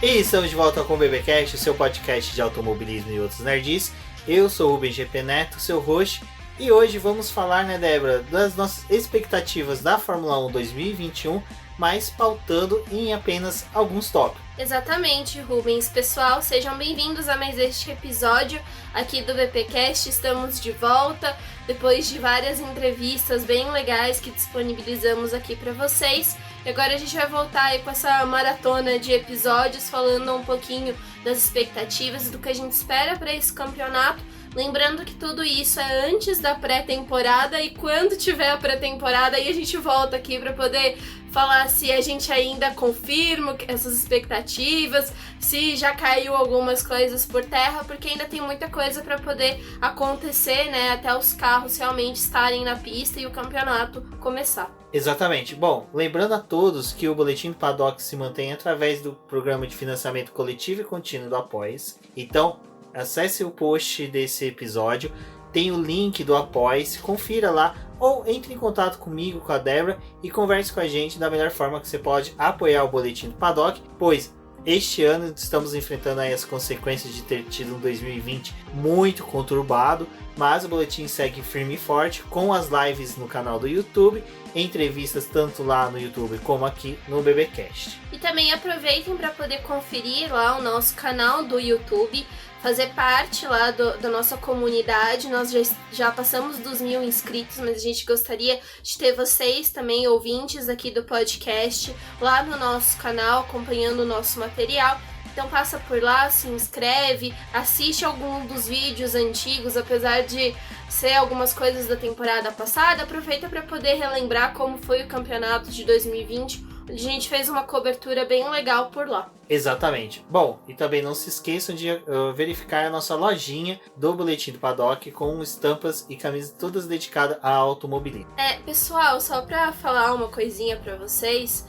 E estamos de volta com o BBcast, o seu podcast de automobilismo e outros nerds. Eu sou o Rubens GP Neto, seu host, e hoje vamos falar, né, Débora, das nossas expectativas da Fórmula 1 2021, mas pautando em apenas alguns tópicos. Exatamente, Rubens. Pessoal, sejam bem-vindos a mais este episódio aqui do BPcast. Estamos de volta depois de várias entrevistas bem legais que disponibilizamos aqui para vocês. E agora a gente vai voltar aí com essa maratona de episódios falando um pouquinho das expectativas e do que a gente espera para esse campeonato. Lembrando que tudo isso é antes da pré-temporada e quando tiver a pré-temporada aí a gente volta aqui para poder falar se a gente ainda confirma essas expectativas, se já caiu algumas coisas por terra, porque ainda tem muita coisa para poder acontecer, né, até os carros realmente estarem na pista e o campeonato começar. Exatamente. Bom, lembrando a todos que o Boletim do Paddock se mantém através do programa de financiamento coletivo e contínuo do Apoia-se. Então, acesse o post desse episódio, tem o link do Apoia-se, confira lá, ou entre em contato comigo, com a Débora, e converse com a gente da melhor forma que você pode apoiar o Boletim do Paddock, pois este ano estamos enfrentando aí as consequências de ter tido um 2020 muito conturbado, mas o Boletim segue firme e forte com as lives no canal do YouTube, entrevistas tanto lá no YouTube como aqui no BBcast. E também aproveitem para poder conferir lá o nosso canal do YouTube, fazer parte lá da nossa comunidade. Nós já passamos dos 1.000 inscritos, mas a gente gostaria de ter vocês também, ouvintes aqui do podcast, lá no nosso canal, acompanhando o nosso material. Então passa por lá, se inscreve, assiste algum dos vídeos antigos, apesar de ser algumas coisas da temporada passada, aproveita para poder relembrar como foi o campeonato de 2020, onde a gente fez uma cobertura bem legal por lá. Exatamente. Bom, e também não se esqueçam de verificar a nossa lojinha do Boletim do Paddock com estampas e camisas todas dedicadas a automobilismo. Pessoal, só pra falar uma coisinha pra vocês,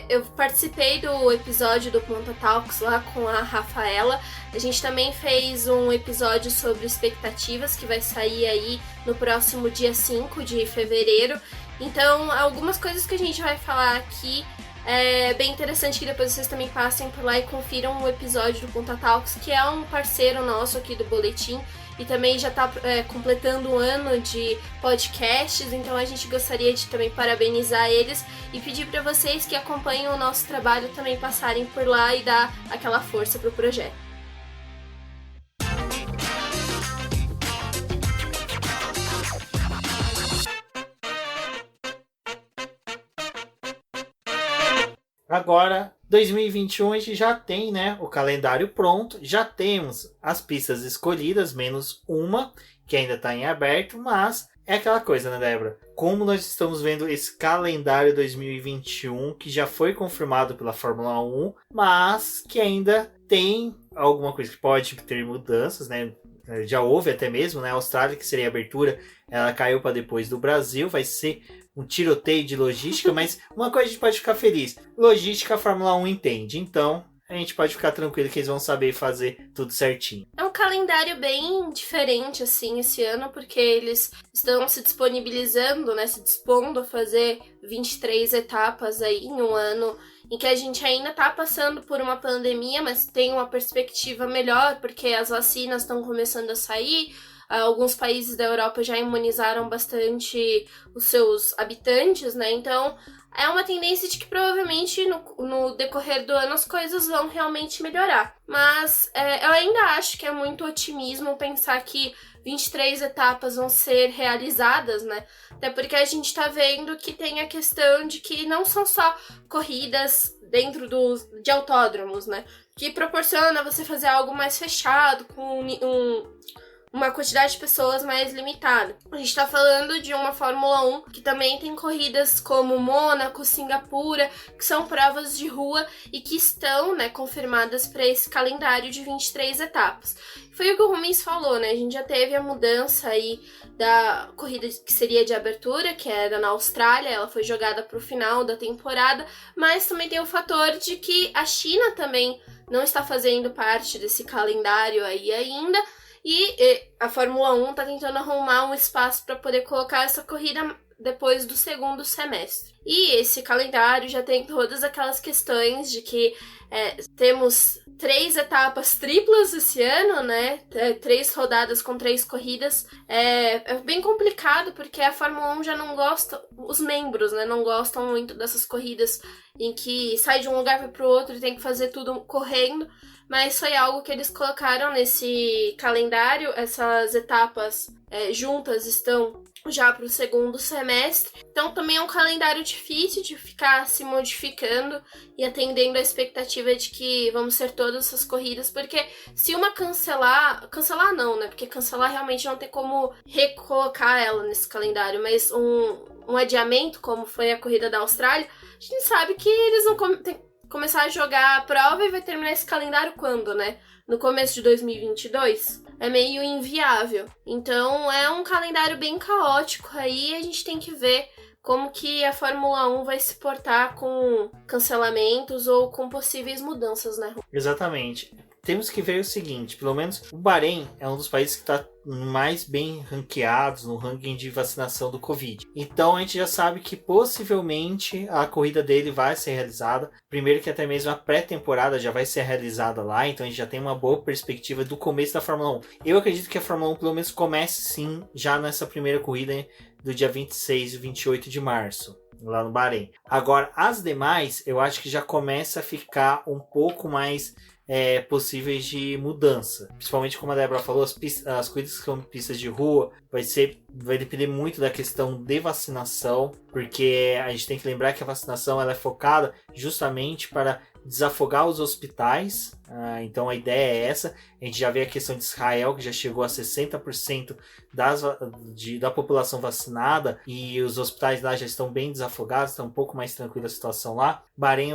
eu participei do episódio do Ponta Talks lá com a Rafaela. A gente também fez um episódio sobre expectativas que vai sair aí no próximo dia 5 de fevereiro. Então, algumas coisas que a gente vai falar aqui é bem interessante que depois vocês também passem por lá e confiram o episódio do Ponta Talks, que é um parceiro nosso aqui do Boletim e também já está completando um ano de podcasts, então a gente gostaria de também parabenizar eles e pedir para vocês que acompanham o nosso trabalho também passarem por lá e dar aquela força pro projeto. Agora, 2021 a gente já tem, né, o calendário pronto, já temos as pistas escolhidas, menos uma, que ainda está em aberto, mas é aquela coisa, né, Débora? Como nós estamos vendo esse calendário 2021, que já foi confirmado pela Fórmula 1, mas que ainda tem alguma coisa que pode ter mudanças, né? Já houve até mesmo, né? A Austrália, que seria a abertura, ela caiu para depois do Brasil, vai ser um tiroteio de logística, mas uma coisa a gente pode ficar feliz. Logística a Fórmula 1 entende, então a gente pode ficar tranquilo que eles vão saber fazer tudo certinho. É um calendário bem diferente, assim, esse ano, porque eles estão se disponibilizando, né, se dispondo a fazer 23 etapas aí em um ano em que a gente ainda tá passando por uma pandemia, mas tem uma perspectiva melhor, porque as vacinas estão começando a sair. Alguns países da Europa já imunizaram bastante os seus habitantes, né? Então, é uma tendência de que provavelmente no decorrer do ano as coisas vão realmente melhorar. Mas eu ainda acho que é muito otimismo pensar que 23 etapas vão ser realizadas, né? Até porque a gente tá vendo que tem a questão de que não são só corridas dentro de autódromos, né? Que proporciona você fazer algo mais fechado, com uma quantidade de pessoas mais limitada. A gente tá falando de uma Fórmula 1 que também tem corridas como Mônaco, Singapura, que são provas de rua e que estão, né, confirmadas para esse calendário de 23 etapas. Foi o que o Rubens falou, né? A gente já teve a mudança aí da corrida que seria de abertura, que era na Austrália, ela foi jogada para o final da temporada, mas também tem o fator de que a China também não está fazendo parte desse calendário aí ainda, e a Fórmula 1 está tentando arrumar um espaço para poder colocar essa corrida depois do segundo semestre. E esse calendário já tem todas aquelas questões de que temos 3 etapas triplas esse ano, né? 3 rodadas com 3 corridas. É bem complicado porque a Fórmula 1 já não gosta, os membros, né, não gostam muito dessas corridas em que sai de um lugar para o outro e tem que fazer tudo correndo. Mas foi algo que eles colocaram nesse calendário. Essas etapas juntas estão já para o segundo semestre. Então também é um calendário difícil de ficar se modificando e atendendo a expectativa de que vamos ter todas essas corridas, porque se uma cancelar não, né? Porque cancelar realmente não tem como recolocar ela nesse calendário, mas um adiamento, como foi a corrida da Austrália, a gente sabe que eles vão começar a jogar a prova e vai terminar esse calendário quando, né? No começo de 2022? É meio inviável. Então é um calendário bem caótico aí, a gente tem que ver como que a Fórmula 1 vai se portar com cancelamentos ou com possíveis mudanças, né? Exatamente. Temos que ver o seguinte, pelo menos o Bahrein é um dos países que está mais bem ranqueados no ranking de vacinação do Covid. Então a gente já sabe que possivelmente a corrida dele vai ser realizada. Primeiro que até mesmo a pré-temporada já vai ser realizada lá, então a gente já tem uma boa perspectiva do começo da Fórmula 1. Eu acredito que a Fórmula 1 pelo menos comece sim já nessa primeira corrida do dia 26 e 28 de março. Lá no Bahrein. Agora, as demais, eu acho que já começa a ficar um pouco mais possíveis de mudança. Principalmente como a Débora falou, as corridas que são pistas de rua vai depender muito da questão de vacinação, porque a gente tem que lembrar que a vacinação ela é focada justamente para desafogar os hospitais. Então a ideia é essa. A gente já vê a questão de Israel, que já chegou a 60% da população vacinada, e os hospitais lá já estão bem desafogados, está um pouco mais tranquila a situação lá. Bahrein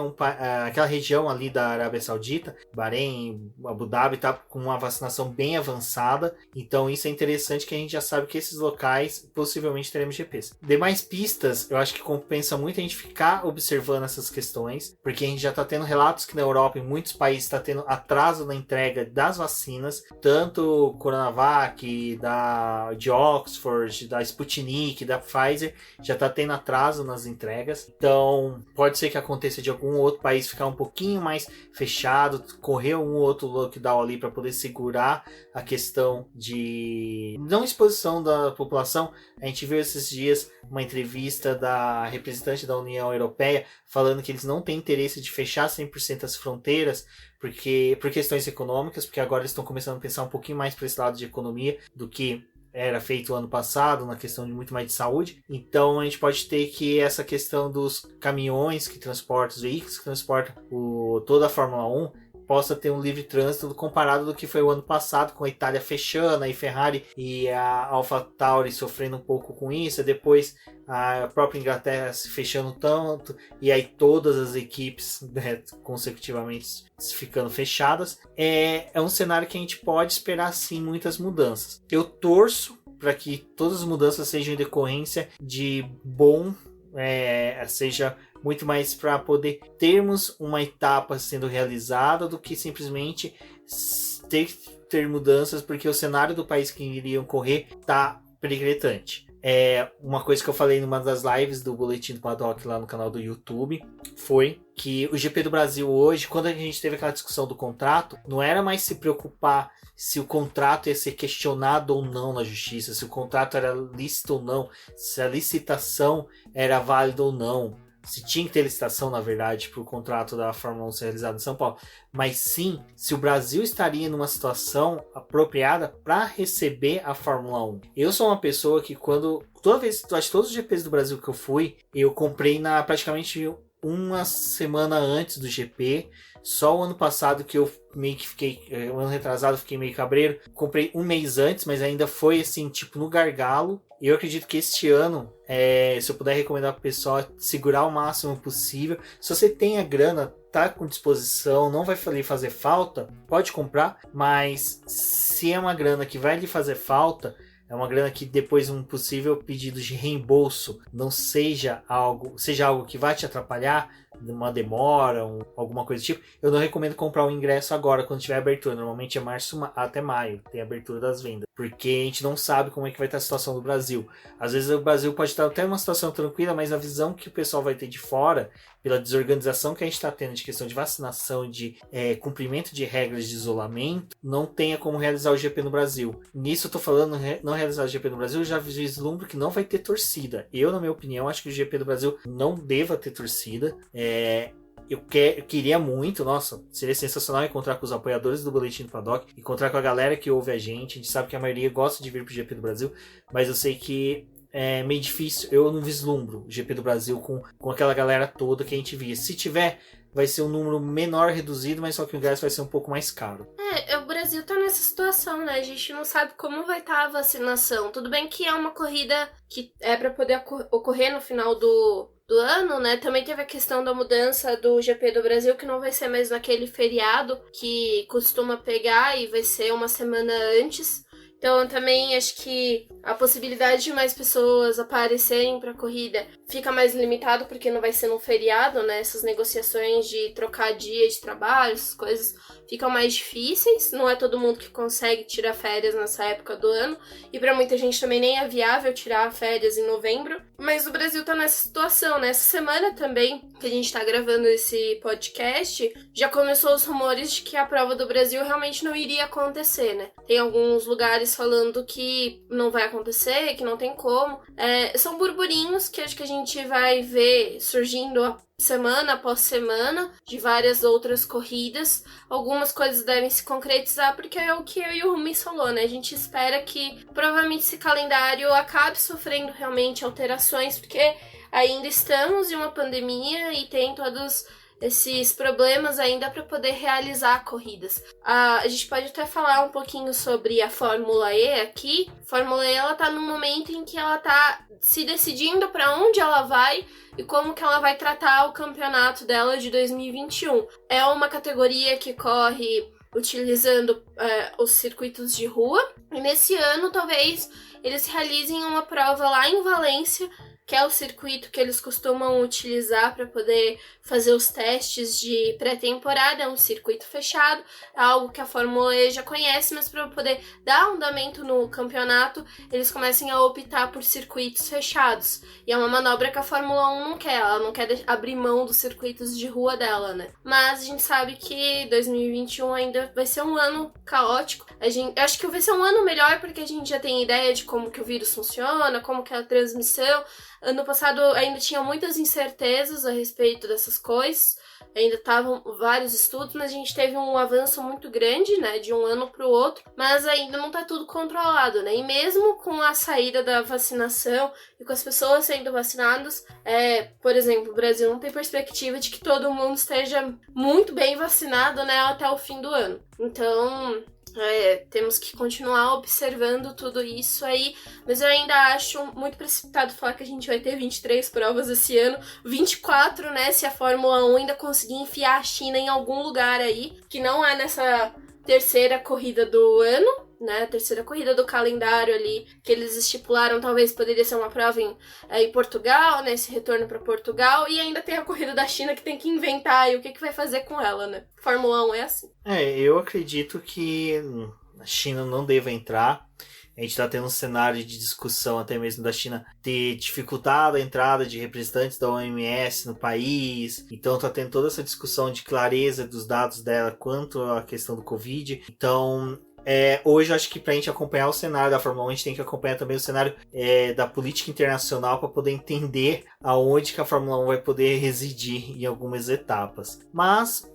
aquela região ali da Arábia Saudita, Bahrein, Abu Dhabi, está com uma vacinação bem avançada, então isso é interessante, que a gente já sabe que esses locais possivelmente teremos GPs. Demais pistas, eu acho que compensa muito a gente ficar observando essas questões, porque a gente já está tendo relatos que na Europa, em muitos países, está tendo atraso na entrega das vacinas, tanto Coronavac, de Oxford, da Sputnik, da Pfizer, já está tendo atraso nas entregas. Então pode ser que aconteça de algum outro país ficar um pouquinho mais fechado, correr um outro lockdown ali para poder segurar a questão de não exposição da população. A gente viu esses dias uma entrevista da representante da União Europeia falando que eles não têm interesse de fechar 100% as fronteiras por questões econômicas, porque agora eles estão começando a pensar um pouquinho mais para esse lado de economia do que era feito ano passado, na questão de muito mais de saúde. Então a gente pode ter que essa questão dos caminhões que transportam, os veículos que transportam toda a Fórmula 1, possa ter um livre trânsito comparado do que foi o ano passado, com a Itália fechando, e Ferrari e a AlphaTauri sofrendo um pouco com isso, e depois a própria Inglaterra se fechando tanto, e aí todas as equipes, né, consecutivamente ficando fechadas. É um cenário que a gente pode esperar sim muitas mudanças. Eu torço para que todas as mudanças sejam em decorrência de seja muito mais para poder termos uma etapa sendo realizada do que simplesmente ter mudanças, porque o cenário do país que iriam correr está periclitante. Uma coisa que eu falei numa das lives do Boletim do Paddock lá no canal do YouTube foi que o GP do Brasil hoje, quando a gente teve aquela discussão do contrato, não era mais se preocupar se o contrato ia ser questionado ou não na justiça, se o contrato era lícito ou não, se a licitação era válida ou não, se tinha que ter licitação, na verdade, para o contrato da Fórmula 1 ser realizado em São Paulo, mas sim se o Brasil estaria numa situação apropriada para receber a Fórmula 1. Eu sou uma pessoa que todos os GPs do Brasil que eu fui, eu comprei praticamente uma semana antes do GP. Só o ano passado que eu meio que fiquei, o ano retrasado, fiquei meio cabreiro, comprei um mês antes, mas ainda foi assim, tipo no gargalo. E eu acredito que este ano, se eu puder recomendar para o pessoal, segurar o máximo possível. Se você tem a grana, tá com disposição, não vai lhe fazer falta, pode comprar. Mas se é uma grana que vai lhe fazer falta, é uma grana que depois um possível pedido de reembolso não seja algo que vai te atrapalhar, uma demora, alguma coisa do tipo, eu não recomendo comprar o ingresso agora, quando tiver abertura. Normalmente é março até maio, tem abertura das vendas. Porque a gente não sabe como é que vai estar a situação do Brasil. Às vezes o Brasil pode estar até uma situação tranquila, mas a visão que o pessoal vai ter de fora, pela desorganização que a gente está tendo de questão de vacinação, de cumprimento de regras de isolamento, não tenha como realizar o GP no Brasil. Nisso eu tô falando, não realizar o GP no Brasil, eu já vislumbro que não vai ter torcida. Eu, na minha opinião, acho que o GP do Brasil não deva ter torcida. Eu queria muito, nossa, seria sensacional encontrar com os apoiadores do Boletim do Paddock, encontrar com a galera que ouve a gente sabe que a maioria gosta de vir pro GP do Brasil, mas eu sei que é meio difícil, eu não vislumbro o GP do Brasil com aquela galera toda que a gente via. Se tiver, vai ser um número menor, reduzido, mas só que o ingresso vai ser um pouco mais caro. O Brasil tá nessa situação, né? A gente não sabe como vai estar a vacinação. Tudo bem que é uma corrida que é para poder ocorrer no final do ano, né? Também teve a questão da mudança do GP do Brasil, que não vai ser mais naquele feriado que costuma pegar e vai ser uma semana antes. Então, também acho que a possibilidade de mais pessoas aparecerem para a corrida fica mais limitado, porque não vai ser num feriado, né? Essas negociações de trocar dia de trabalho, essas coisas ficam mais difíceis. Não é todo mundo que consegue tirar férias nessa época do ano. E para muita gente também nem é viável tirar férias em novembro. Mas o Brasil tá nessa situação, né? Essa semana também, que a gente tá gravando esse podcast, já começou os rumores de que a prova do Brasil realmente não iria acontecer, né? Tem alguns lugares falando que não vai acontecer, que não tem como. São burburinhos que acho que a gente vai ver surgindo semana após semana, de várias outras corridas. Algumas coisas devem se concretizar, porque é o que eu e o Rumi falou, né? A gente espera que provavelmente esse calendário acabe sofrendo realmente alterações, porque ainda estamos em uma pandemia e tem todos esses problemas ainda para poder realizar corridas. A gente pode até falar um pouquinho sobre a Fórmula E aqui. A Fórmula E, ela tá num momento em que ela tá se decidindo para onde ela vai e como que ela vai tratar o campeonato dela de 2021. É uma categoria que corre utilizando os circuitos de rua, e nesse ano talvez eles realizem uma prova lá em Valência, que é o circuito que eles costumam utilizar para poder fazer os testes de pré-temporada. É um circuito fechado, é algo que a Fórmula E já conhece, mas para poder dar andamento no campeonato, eles começam a optar por circuitos fechados. E é uma manobra que a Fórmula 1 não quer, ela não quer abrir mão dos circuitos de rua dela, né? Mas a gente sabe que 2021 ainda vai ser um ano caótico. Eu acho que vai ser um ano melhor porque a gente já tem ideia de como que o vírus funciona, como que é a transmissão. Ano passado ainda tinha muitas incertezas a respeito dessas coisas, ainda estavam vários estudos, mas a gente teve um avanço muito grande, né, de um ano para o outro, mas ainda não está tudo controlado, né, e mesmo com a saída da vacinação e com as pessoas sendo vacinadas, por exemplo, o Brasil não tem perspectiva de que todo mundo esteja muito bem vacinado, né, até o fim do ano. Então, temos que continuar observando tudo isso aí, mas eu ainda acho muito precipitado falar que a gente vai ter 23 provas esse ano, 24, né, se a Fórmula 1 ainda conseguir enfiar a China em algum lugar aí, que não é nessa terceira corrida do ano, né, a terceira corrida do calendário ali, que eles estipularam, talvez poderia ser uma prova em Portugal, né, esse retorno para Portugal, e ainda tem a corrida da China que tem que inventar e o que vai fazer com ela, né. Fórmula 1 é assim. Eu acredito que a China não deva entrar. A gente está tendo um cenário de discussão até mesmo da China ter dificultado a entrada de representantes da OMS no país. Então está tendo toda essa discussão de clareza dos dados dela quanto à questão do Covid. Então, hoje eu acho que pra gente acompanhar o cenário da Fórmula 1, a gente tem que acompanhar também o cenário da política internacional para poder entender aonde que a Fórmula 1 vai poder residir em algumas etapas. Mas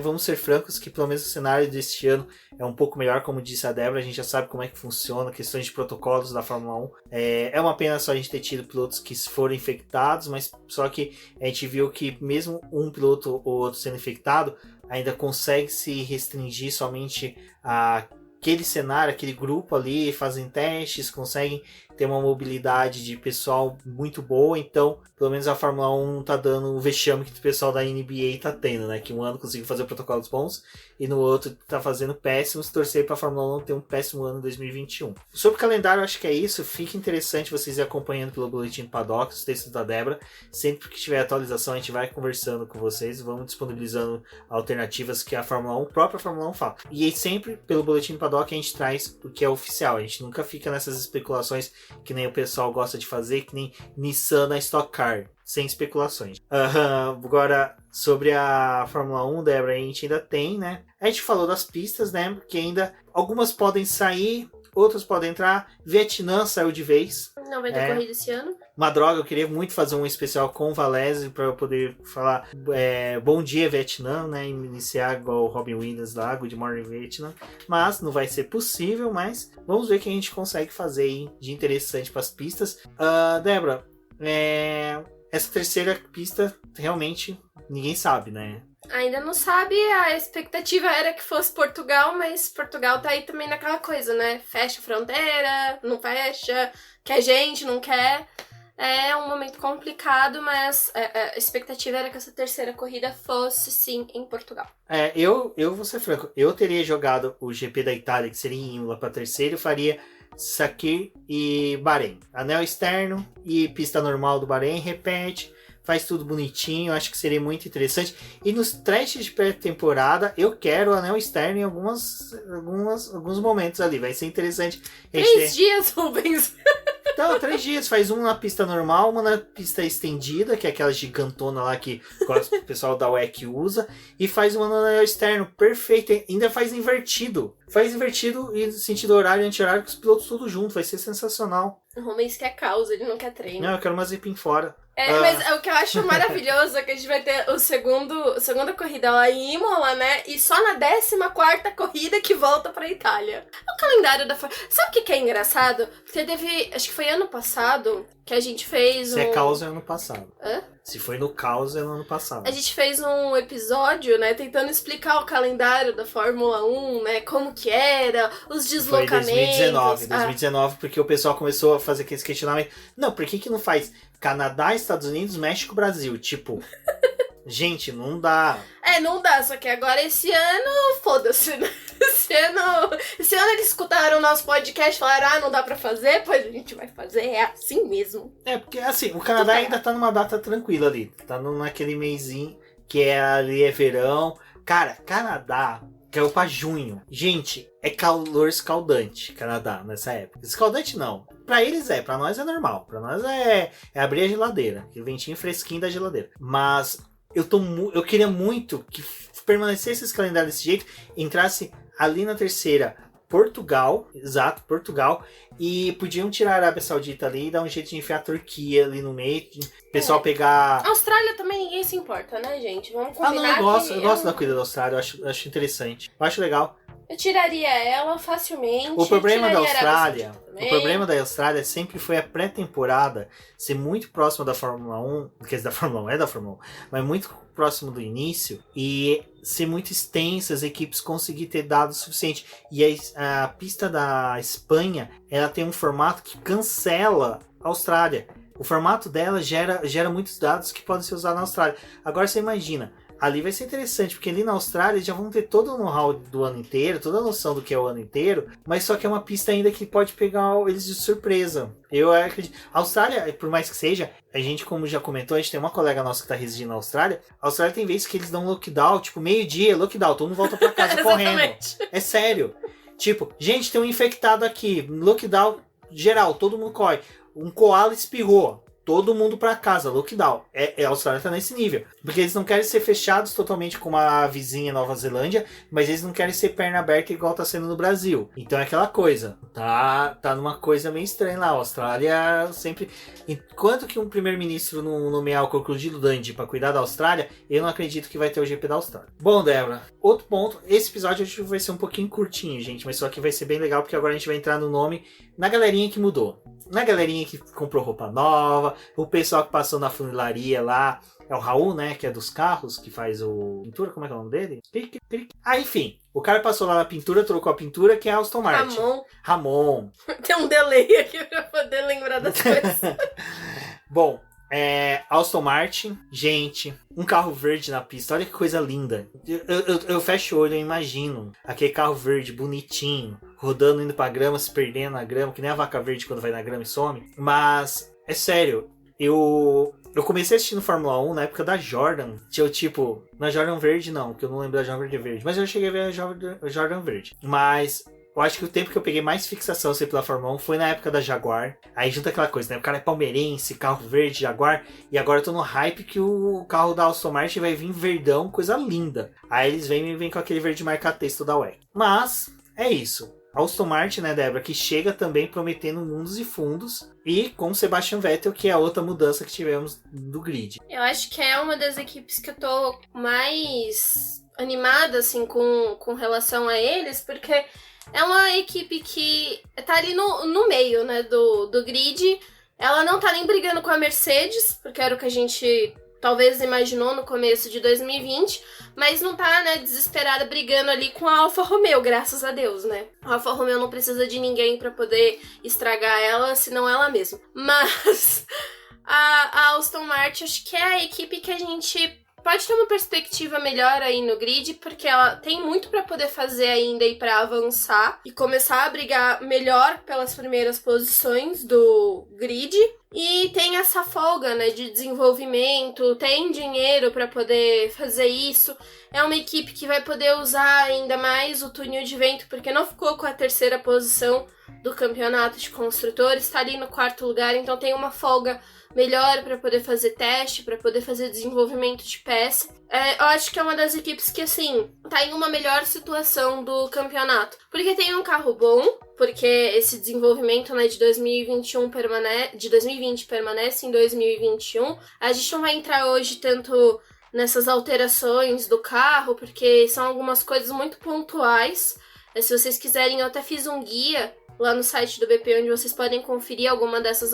vamos ser francos que pelo menos o cenário deste ano é um pouco melhor, como disse a Débora, a gente já sabe como é que funciona, questões de protocolos da Fórmula 1. É uma pena só a gente ter tido pilotos que foram infectados, mas só que a gente viu que mesmo um piloto ou outro sendo infectado, ainda consegue se restringir somente àquele cenário, aquele grupo ali, fazem testes, conseguem tem uma mobilidade de pessoal muito boa, então pelo menos a Fórmula 1 não tá dando o vexame que o pessoal da NBA tá tendo, né? Que um ano conseguiu fazer protocolos bons e no outro tá fazendo péssimos. Torcer pra Fórmula 1 ter um péssimo ano em 2021. Sobre o calendário, acho que é isso. Fica interessante vocês ir acompanhando pelo Boletim do Paddock, os textos da Débora. Sempre que tiver atualização, a gente vai conversando com vocês, vamos disponibilizando alternativas que a Fórmula 1, a própria Fórmula 1 fala. E aí sempre, pelo Boletim do Paddock, a gente traz o que é oficial. A gente nunca fica nessas especulações que nem o pessoal gosta de fazer, que nem Nissan na Stock Car, sem especulações. Agora, sobre a Fórmula 1, Débora, a gente ainda tem, né? A gente falou das pistas, né? Que ainda algumas podem sair, outras podem entrar. Vietnã saiu de vez. Não vai ter corrida esse ano. Uma droga, eu queria muito fazer um especial com o Valese para eu poder falar bom dia Vietnã, né? Iniciar igual o Robin Williams lá, Good Morning Vietnã. Mas não vai ser possível, mas vamos ver o que a gente consegue fazer aí de interessante para as pistas. Débora, essa terceira pista realmente ninguém sabe, né? Ainda não sabe, a expectativa era que fosse Portugal, mas Portugal tá aí também naquela coisa, né? Fecha a fronteira, não fecha, quer gente, não quer. É um momento complicado, mas a expectativa era que essa terceira corrida fosse, sim, em Portugal. Eu vou ser franco, eu teria jogado o GP da Itália, que seria em Imola, para terceiro, e faria Sakir e Bahrein. Anel externo e pista normal do Bahrein, repete, faz tudo bonitinho, acho que seria muito interessante. E nos testes de pré-temporada, eu quero o anel externo em alguns momentos ali, vai ser interessante. 3 dias, Rubens! Então, 3 dias, faz um na pista normal, uma na pista estendida, que é aquela gigantona lá que o pessoal da WEC usa, e faz uma no anel externo, perfeito, ainda faz invertido. Faz invertido em sentido horário e anti-horário com os pilotos tudo junto, vai ser sensacional. O Rubens quer causa, ele não quer treino. Não, eu quero uma zipim fora. Mas o que eu acho maravilhoso é que a gente vai ter a segunda corrida lá em Imola, né? E só na 14ª corrida que volta pra Itália. O calendário da Fórmula... Sabe o que é engraçado? Porque teve... Acho que foi ano passado que a gente fez Se é caos, é ano passado. Hã? Se foi no caos, é no ano passado. A gente fez um episódio, né? Tentando explicar o calendário da Fórmula 1, né? Como que era, os deslocamentos. Foi 2019, porque o pessoal começou a fazer aqueles questionamentos. Não, por que não faz Canadá, Estados Unidos, México, Brasil? Tipo, gente, não dá. Não dá, só que agora esse ano, foda-se, né? Esse ano eles escutaram o nosso podcast e falaram, não dá pra fazer, pois a gente vai fazer, é assim mesmo. Porque assim, o Canadá ainda tá numa data tranquila ali, tá naquele mêsinho que ali é verão. Cara, Canadá caiu pra junho. Gente, é calor escaldante, Canadá, nessa época. Escaldante não. Pra eles pra nós é normal. Pra nós é abrir a geladeira, aquele ventinho fresquinho da geladeira. Mas eu queria muito que permanecesse esse calendário desse jeito, entrasse ali na terceira Portugal, e podiam tirar a Arábia Saudita ali e dar um jeito de enfiar a Turquia ali no meio, o pessoal pegar... A Austrália também ninguém se importa, né, gente? Vamos combinar. Eu gosto da corrida da Austrália, eu acho interessante, eu acho legal. Eu tiraria ela facilmente. O problema da Austrália sempre foi a pré-temporada ser muito próxima da Fórmula 1, quer dizer, da Fórmula 1, mas muito próximo do início e ser muito extensa, as equipes conseguir ter dados suficiente. E a pista da Espanha, ela tem um formato que cancela a Austrália. O formato dela gera muitos dados que podem ser usados na Austrália. Agora você imagina, ali vai ser interessante, porque ali na Austrália eles já vão ter todo o know-how do ano inteiro, toda a noção do que é o ano inteiro, mas só que é uma pista ainda que pode pegar eles de surpresa. Eu acredito. A Austrália, por mais que seja, a gente, como já comentou, a gente tem uma colega nossa que tá residindo na Austrália. A Austrália tem vezes que eles dão lockdown, tipo, meio-dia, lockdown, todo mundo volta pra casa correndo. É sério. Tipo, gente, tem um infectado aqui, lockdown geral, todo mundo corre. Um koala espirrou. Todo mundo pra casa, lockdown. A Austrália tá nesse nível. Porque eles não querem ser fechados totalmente como a vizinha Nova Zelândia, mas eles não querem ser perna aberta igual tá sendo no Brasil. Então é aquela coisa. Tá numa coisa meio estranha lá. A Austrália sempre... Enquanto que um primeiro-ministro não nomear o Crocodilo Dundee pra cuidar da Austrália, eu não acredito que vai ter o GP da Austrália. Bom, Débora, outro ponto. Esse episódio acho que vai ser um pouquinho curtinho, gente, mas só que vai ser bem legal, porque agora a gente vai entrar no nome na galerinha que mudou. Na galerinha que comprou roupa nova, o pessoal que passou na funilaria lá, é o Raul, né, que é dos carros, que faz o... Pintura, como é que é o nome dele? Enfim, O cara passou lá na pintura, trocou a pintura, que é a Aston Martin. Ramon. Tem um delay aqui pra poder lembrar das coisas. Bom, Aston Martin, gente, um carro verde na pista, olha que coisa linda. Eu fecho o olho, eu imagino aquele carro verde bonitinho, rodando, indo pra grama, se perdendo na grama, que nem a vaca verde quando vai na grama e some. Mas, é sério, eu comecei assistindo Fórmula 1 na época da Jordan. Tinha tipo, na Jordan verde não, porque eu não lembro da Jordan verde, mas eu cheguei a ver a Jordan verde. Mas eu acho que o tempo que eu peguei mais fixação assim, pela Fórmula 1 foi na época da Jaguar. Aí junta aquela coisa, né? O cara é palmeirense, carro verde, Jaguar. E agora eu tô no hype que o carro da Aston Martin vai vir verdão, coisa linda. Aí eles vêm com aquele verde marca-texto da WEC. Mas, é isso. Aston Martin, né, Débora, que chega também prometendo mundos e fundos. E com Sebastian Vettel, que é a outra mudança que tivemos do grid. Eu acho que é uma das equipes que eu tô mais animada, assim, com relação a eles, porque é uma equipe que tá ali no meio, né, do grid. Ela não tá nem brigando com a Mercedes, porque era o que a gente talvez imaginou no começo de 2020, mas não tá, né, desesperada brigando ali com a Alfa Romeo, graças a Deus, né? A Alfa Romeo não precisa de ninguém pra poder estragar ela, senão ela mesma. Mas a Aston Martin, acho que é a equipe que a gente pode ter uma perspectiva melhor aí no grid, porque ela tem muito pra poder fazer ainda e pra avançar e começar a brigar melhor pelas primeiras posições do grid. E tem essa folga, né, de desenvolvimento, tem dinheiro pra poder fazer isso. É uma equipe que vai poder usar ainda mais o túnel de vento, porque não ficou com a terceira posição do campeonato de construtores, está ali no quarto lugar, então tem uma folga melhor para poder fazer teste, para poder fazer desenvolvimento de peça. Eu acho que é uma das equipes que, assim, tá em uma melhor situação do campeonato. Porque tem um carro bom, porque esse desenvolvimento, né, de 2021 de 2020 permanece em 2021. A gente não vai entrar hoje tanto nessas alterações do carro, porque são algumas coisas muito pontuais. Se vocês quiserem, eu até fiz um guia lá no site do BP, onde vocês podem conferir alguma dessas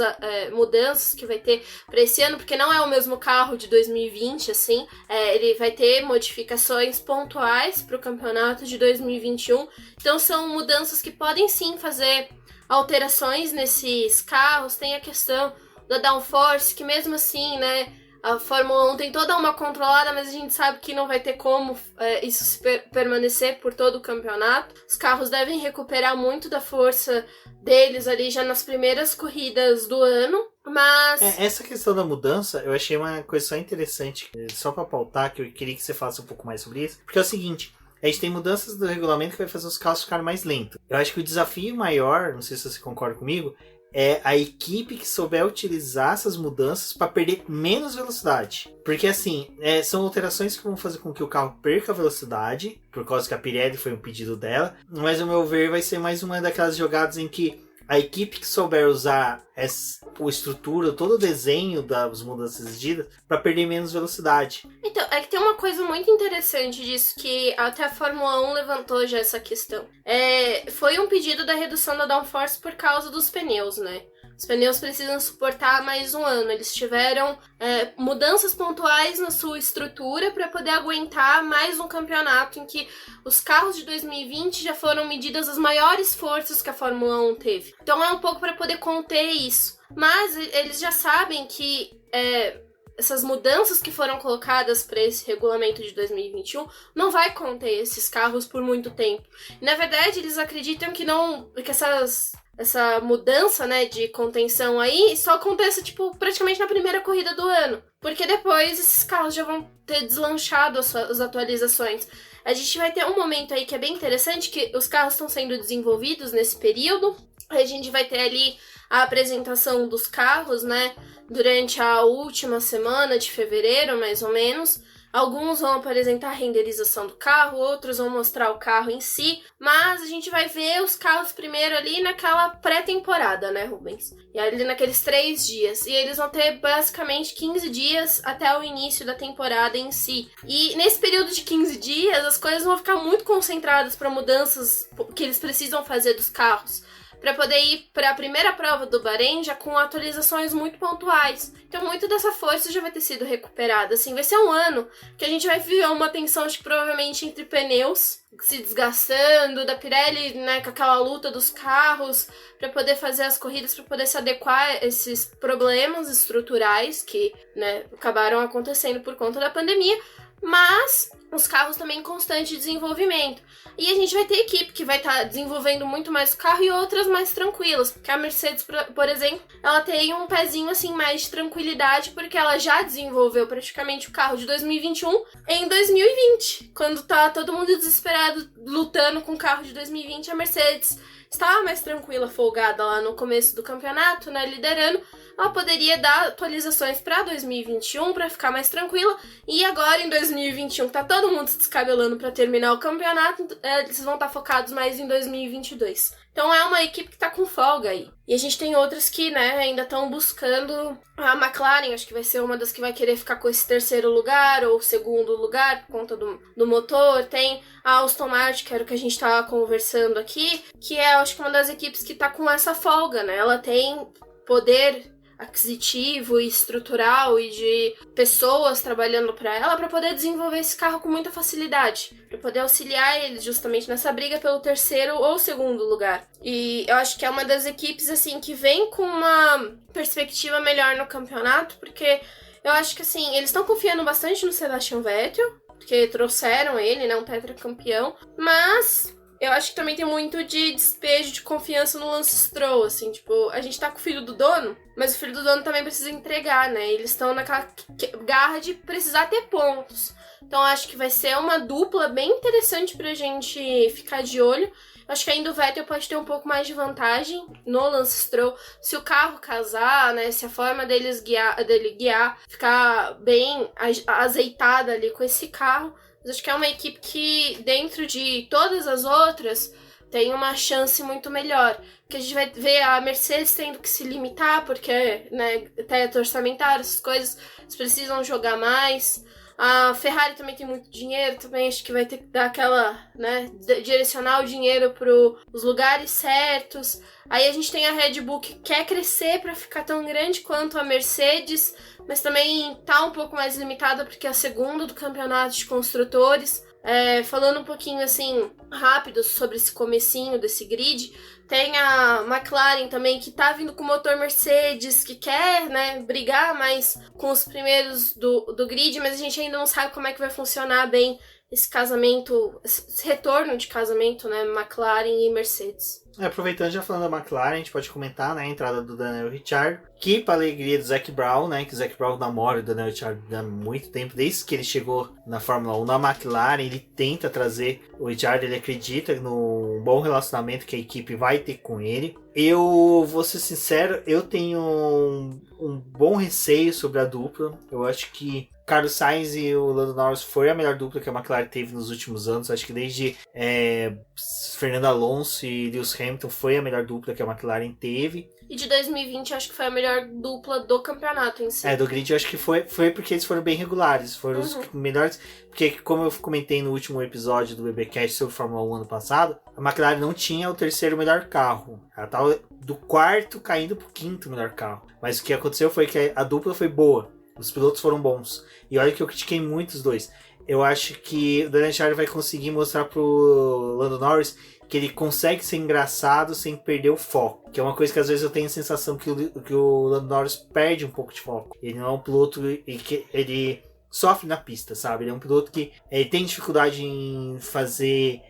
mudanças que vai ter para esse ano, porque não é o mesmo carro de 2020, assim. Ele vai ter modificações pontuais para o campeonato de 2021. Então são mudanças que podem sim fazer alterações nesses carros. Tem a questão da downforce, que mesmo assim, né, a Fórmula 1 tem toda uma controlada, mas a gente sabe que não vai ter como isso permanecer por todo o campeonato. Os carros devem recuperar muito da força deles ali já nas primeiras corridas do ano, mas... Essa questão da mudança, eu achei uma coisa só interessante, só para pautar, que eu queria que você falasse um pouco mais sobre isso, porque é o seguinte... A gente tem mudanças do regulamento que vai fazer os carros ficarem mais lentos. Eu acho que o desafio maior, não sei se você concorda comigo, é a equipe que souber utilizar essas mudanças para perder menos velocidade. Porque assim, são alterações que vão fazer com que o carro perca velocidade, por causa que a Pirelli foi um pedido dela. Mas, ao meu ver, vai ser mais uma daquelas jogadas em que a equipe que souber usar a estrutura, todo o desenho das mudanças exigidas, para perder menos velocidade. Então, é que tem uma coisa muito interessante disso, que até a Fórmula 1 levantou já essa questão. Foi um pedido da redução da downforce por causa dos pneus, né? Os pneus precisam suportar mais um ano. Eles tiveram mudanças pontuais na sua estrutura para poder aguentar mais um campeonato em que os carros de 2020 já foram medidas as maiores forças que a Fórmula 1 teve. Então é um pouco para poder conter isso. Mas eles já sabem que essas mudanças que foram colocadas para esse regulamento de 2021 não vai conter esses carros por muito tempo. E, na verdade, eles acreditam que essa mudança, né, de contenção aí só aconteça, tipo, praticamente na primeira corrida do ano. Porque depois esses carros já vão ter deslanchado as atualizações. A gente vai ter um momento aí que é bem interessante, que os carros estão sendo desenvolvidos nesse período. A gente vai ter ali a apresentação dos carros, né, durante a última semana de fevereiro, mais ou menos. Alguns vão apresentar a renderização do carro, outros vão mostrar o carro em si, mas a gente vai ver os carros primeiro ali naquela pré-temporada, né, Rubens? E ali naqueles 3 dias. E eles vão ter basicamente 15 dias até o início da temporada em si. E nesse período de 15 dias, as coisas vão ficar muito concentradas para mudanças que eles precisam fazer dos carros. para poder ir para a primeira prova do Bahrein já com atualizações muito pontuais. Então, muito dessa força já vai ter sido recuperada. Assim, vai ser um ano que a gente vai viver uma tensão, acho que provavelmente entre pneus se desgastando, da Pirelli, né, com aquela luta dos carros para poder fazer as corridas, para poder se adequar a esses problemas estruturais que, né, acabaram acontecendo por conta da pandemia, mas os carros também em constante desenvolvimento. E a gente vai ter equipe que vai estar desenvolvendo muito mais o carro e outras mais tranquilas, porque a Mercedes, por exemplo, ela tem um pezinho assim mais de tranquilidade, porque ela já desenvolveu praticamente o carro de 2021 em 2020, quando tá todo mundo desesperado lutando com o carro de 2020, a Mercedes estava mais tranquila, folgada lá no começo do campeonato, né, liderando. Ela poderia dar atualizações para 2021 para ficar mais tranquila. E agora em 2021, que tá todo mundo se descabelando para terminar o campeonato, eles vão estar focados mais em 2022. Então é uma equipe que tá com folga aí. E a gente tem outras que, né, ainda estão buscando. A McLaren, acho que vai ser uma das que vai querer ficar com esse terceiro lugar ou segundo lugar por conta do motor. Tem a Aston Martin, que era o que a gente tava conversando aqui, que é, acho que uma das equipes que tá com essa folga, né? Ela tem poder aquisitivo e estrutural e de pessoas trabalhando para ela para poder desenvolver esse carro com muita facilidade, para poder auxiliar eles justamente nessa briga pelo terceiro ou segundo lugar. E eu acho que é uma das equipes assim que vem com uma perspectiva melhor no campeonato, porque eu acho que assim, eles estão confiando bastante no Sebastian Vettel, porque trouxeram ele, né, um tetracampeão, mas eu acho que também tem muito de despejo de confiança no Lance Stroll, assim, tipo, a gente tá com o filho do dono, mas o filho do dono também precisa entregar, né? Eles estão naquela garra de precisar ter pontos. Então acho que vai ser uma dupla bem interessante pra gente ficar de olho. Acho que ainda o Vettel pode ter um pouco mais de vantagem no Lance Stroll, se o carro casar, né? Se a forma dele guiar ficar bem azeitada ali com esse carro. Mas acho que é uma equipe que, dentro de todas as outras, tem uma chance muito melhor. Porque a gente vai ver a Mercedes tendo que se limitar, porque, né, teto orçamentário, essas coisas, eles precisam jogar mais. A Ferrari também tem muito dinheiro, também acho que vai ter que dar aquela, né, direcionar o dinheiro para os lugares certos. Aí a gente tem a Red Bull que quer crescer para ficar tão grande quanto a Mercedes, mas também tá um pouco mais limitada porque é a segunda do campeonato de construtores. Falando um pouquinho assim rápido sobre esse comecinho desse grid, tem a McLaren também que tá vindo com o motor Mercedes, que quer, né, brigar mais com os primeiros do grid, mas a gente ainda não sabe como é que vai funcionar bem esse casamento, esse retorno de casamento, né, McLaren e Mercedes. Aproveitando, já falando da McLaren, a gente pode comentar, né, a entrada do Daniel Ricciardo, que para alegria do Zac Brown, né, que o Zac Brown namora o Daniel Ricciardo há muito tempo, desde que ele chegou na Fórmula 1 na McLaren, ele tenta trazer o Ricciardo, ele acredita no bom relacionamento que a equipe vai ter com ele. Eu vou ser sincero, eu tenho um bom receio sobre a dupla. Eu acho que Carlos Sainz e o Lando Norris foi a melhor dupla que a McLaren teve nos últimos anos. Acho que desde Fernando Alonso e Lewis Hamilton foi a melhor dupla que a McLaren teve. E de 2020 acho que foi a melhor dupla do campeonato em si. Do grid eu acho que foi porque eles foram bem regulares. Foram os melhores. Porque, como eu comentei no último episódio do BBcast sobre Fórmula 1 ano passado, a McLaren não tinha o terceiro melhor carro. Ela estava do quarto caindo pro quinto melhor carro. Mas o que aconteceu foi que a dupla foi boa. Os pilotos foram bons. E olha que eu critiquei muito os dois. Eu acho que o Daniel Ricciardo vai conseguir mostrar pro Lando Norris que ele consegue ser engraçado sem perder o foco. Que é uma coisa que às vezes eu tenho a sensação que o Lando Norris perde um pouco de foco. Ele não é um piloto e que ele sofre na pista, sabe? Ele é um piloto que tem dificuldade em fazer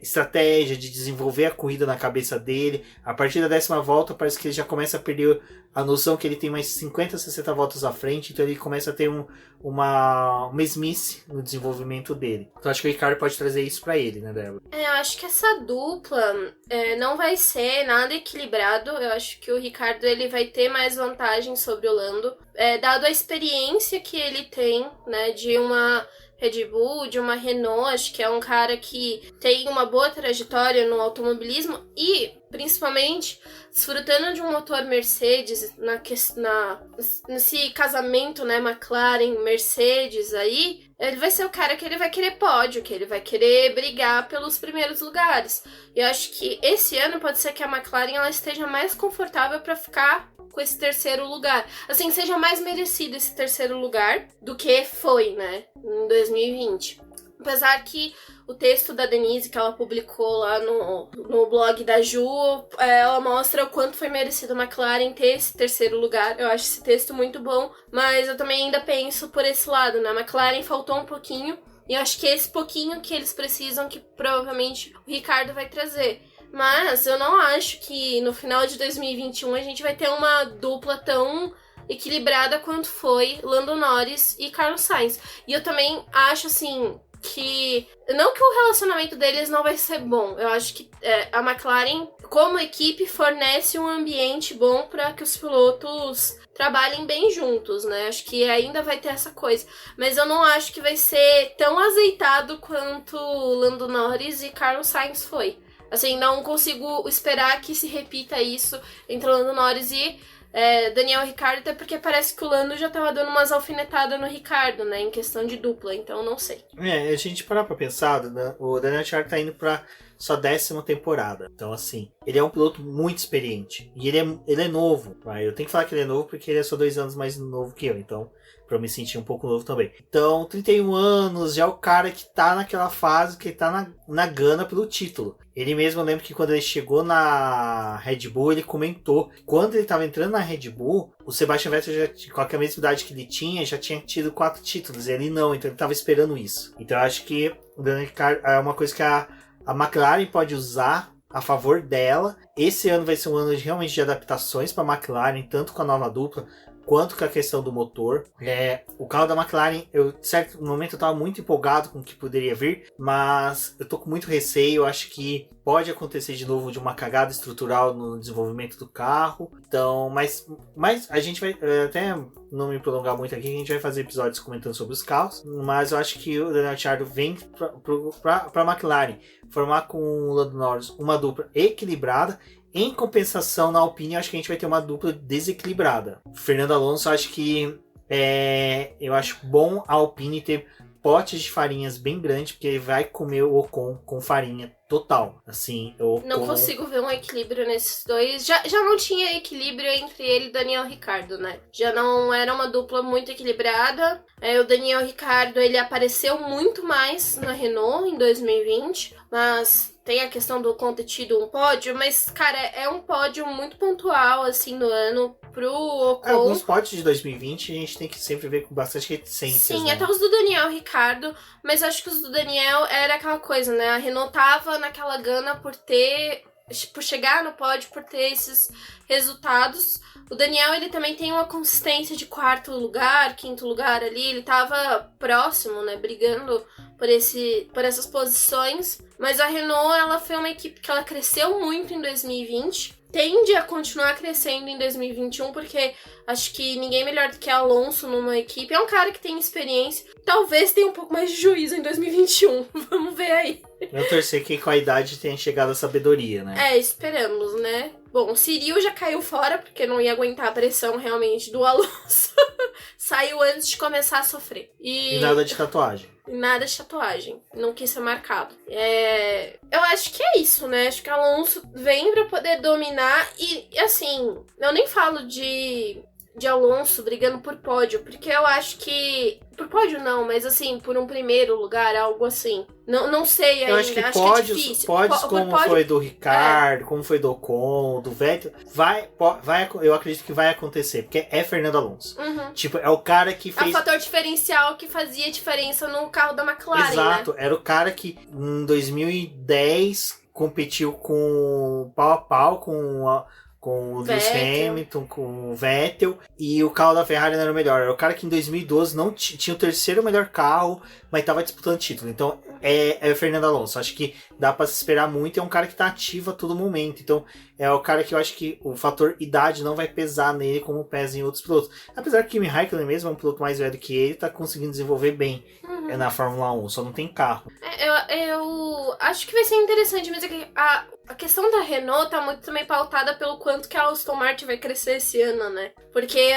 estratégia, de desenvolver a corrida na cabeça dele. A partir da 10ª volta parece que ele já começa a perder a noção que ele tem mais 50, 60 voltas à frente, então ele começa a ter uma mesmice no desenvolvimento dele. Então acho que o Ricardo pode trazer isso pra ele, né, Débora? Eu acho que essa dupla não vai ser nada equilibrado. Eu acho que o Ricardo ele vai ter mais vantagem sobre o Lando, dado a experiência que ele tem, né, de uma Red Bull, de uma Renault. Acho que é um cara que tem uma boa trajetória no automobilismo e, principalmente, desfrutando de um motor Mercedes nesse casamento, né, McLaren-Mercedes aí, ele vai ser o cara que ele vai querer pódio, que ele vai querer brigar pelos primeiros lugares. E eu acho que esse ano pode ser que a McLaren ela esteja mais confortável para ficar com esse terceiro lugar. Assim, seja mais merecido esse terceiro lugar do que foi, né, em 2020. Apesar que o texto da Denise, que ela publicou lá no blog da Ju, ela mostra o quanto foi merecido a McLaren ter esse terceiro lugar. Eu acho esse texto muito bom, mas eu também ainda penso por esse lado, né? A McLaren faltou um pouquinho, e eu acho que é esse pouquinho que eles precisam que provavelmente o Ricardo vai trazer. Mas eu não acho que no final de 2021 a gente vai ter uma dupla tão equilibrada quanto foi Lando Norris e Carlos Sainz. E eu também acho, assim, que não que o relacionamento deles não vai ser bom. Eu acho que a McLaren, como equipe, fornece um ambiente bom para que os pilotos trabalhem bem juntos, né? Acho que ainda vai ter essa coisa. Mas eu não acho que vai ser tão azeitado quanto Lando Norris e Carlos Sainz foi. Assim, não consigo esperar que se repita isso entre Lando Norris e Daniel Ricciardo, até porque parece que o Lando já tava dando umas alfinetadas no Ricciardo, né, em questão de dupla, então não sei. A gente parar pra pensar, né, o Daniel Ricciardo tá indo pra sua 10ª temporada, então assim, ele é um piloto muito experiente, e ele é novo, tá? Eu tenho que falar que ele é novo porque ele é só 2 anos mais novo que eu, então pra eu me sentir um pouco novo também. Então, 31 anos, já é o cara que tá naquela fase, que tá na gana pelo título. Ele mesmo, eu lembro que quando ele chegou na Red Bull, ele comentou, quando ele tava entrando na Red Bull, o Sebastian Vettel, com a mesma idade que ele tinha, já tinha tido 4 títulos, e ele não, então ele tava esperando isso. Então eu acho que o Daniel Ricciardo é uma coisa que a McLaren pode usar a favor dela. Esse ano vai ser um ano realmente de adaptações para a McLaren, tanto com a nova dupla, quanto com a questão do motor. O carro da McLaren, em certo momento eu estava muito empolgado com o que poderia vir, mas eu tô com muito receio. Eu acho que pode acontecer de novo de uma cagada estrutural no desenvolvimento do carro. Então, mas a gente vai até não me prolongar muito aqui, a gente vai fazer episódios comentando sobre os carros, mas eu acho que o Daniel Ricciardo vem para a McLaren formar com o Lando Norris uma dupla equilibrada. Em compensação, na Alpine, eu acho que a gente vai ter uma dupla desequilibrada. Fernando Alonso, eu acho que eu acho bom a Alpine ter potes de farinhas bem grandes, porque ele vai comer o Ocon com farinha total. Assim, não consigo ver um equilíbrio nesses dois. Já não tinha equilíbrio entre ele e Daniel Ricciardo, né? Já não era uma dupla muito equilibrada. O Daniel Ricciardo, ele apareceu muito mais na Renault em 2020, mas tem a questão do Ocon ter tido um pódio, mas, cara, é um pódio muito pontual, assim, no ano pro Ocon. Alguns pódios de 2020 a gente tem que sempre ver com bastante reticência. Sim, né? até os do Daniel Ricciardo, mas acho que os do Daniel era aquela coisa, né? A Renault tava naquela gana por chegar no pódio, por ter esses resultados. O Daniel, ele também tem uma consistência de 4º lugar, 5º lugar ali, ele tava próximo, né, brigando por essas posições, mas a Renault, ela foi uma equipe que ela cresceu muito em 2020, tende a continuar crescendo em 2021, porque acho que ninguém melhor do que Alonso numa equipe, é um cara que tem experiência, talvez tenha um pouco mais de juízo em 2021, vamos ver aí. Eu torcer que com a idade tenha chegado a sabedoria, né? Esperamos, né? Bom, o Cyril já caiu fora, porque não ia aguentar a pressão realmente do Alonso. Saiu antes de começar a sofrer. E nada de tatuagem. Nada de tatuagem. Não quis ser marcado. Eu acho que é isso, né? Acho que o Alonso vem pra poder dominar. E, assim, eu nem falo de Alonso brigando por pódio, porque eu acho que... Por pódio não, mas assim, por um primeiro lugar, algo assim. Não sei ainda, eu acho que é difícil. Pódios como foi do Ricardo, como foi do Ocon, do Vettel, eu acredito que vai acontecer, porque é Fernando Alonso. Uhum. Tipo, é o cara que fez... É o fator diferencial que fazia diferença no carro da McLaren, Exato, né? Era o cara que em 2010 competiu com pau a pau com com o Lewis Hamilton, com o Vettel, e o carro da Ferrari não era o melhor. Era o cara que em 2012 não tinha o terceiro melhor carro, mas estava disputando título. Então é o Fernando Alonso. Acho que dá para se esperar muito. É um cara que está ativo a todo momento. Então é o cara que eu acho que o fator idade não vai pesar nele como pesa em outros pilotos. Apesar que o Kimi Raikkonen mesmo é um piloto mais velho que ele, está conseguindo desenvolver bem na Fórmula 1, só não tem carro. Eu acho que vai ser interessante, mas a questão da Renault tá muito também pautada pelo quanto que a Aston Martin vai crescer esse ano, né? Porque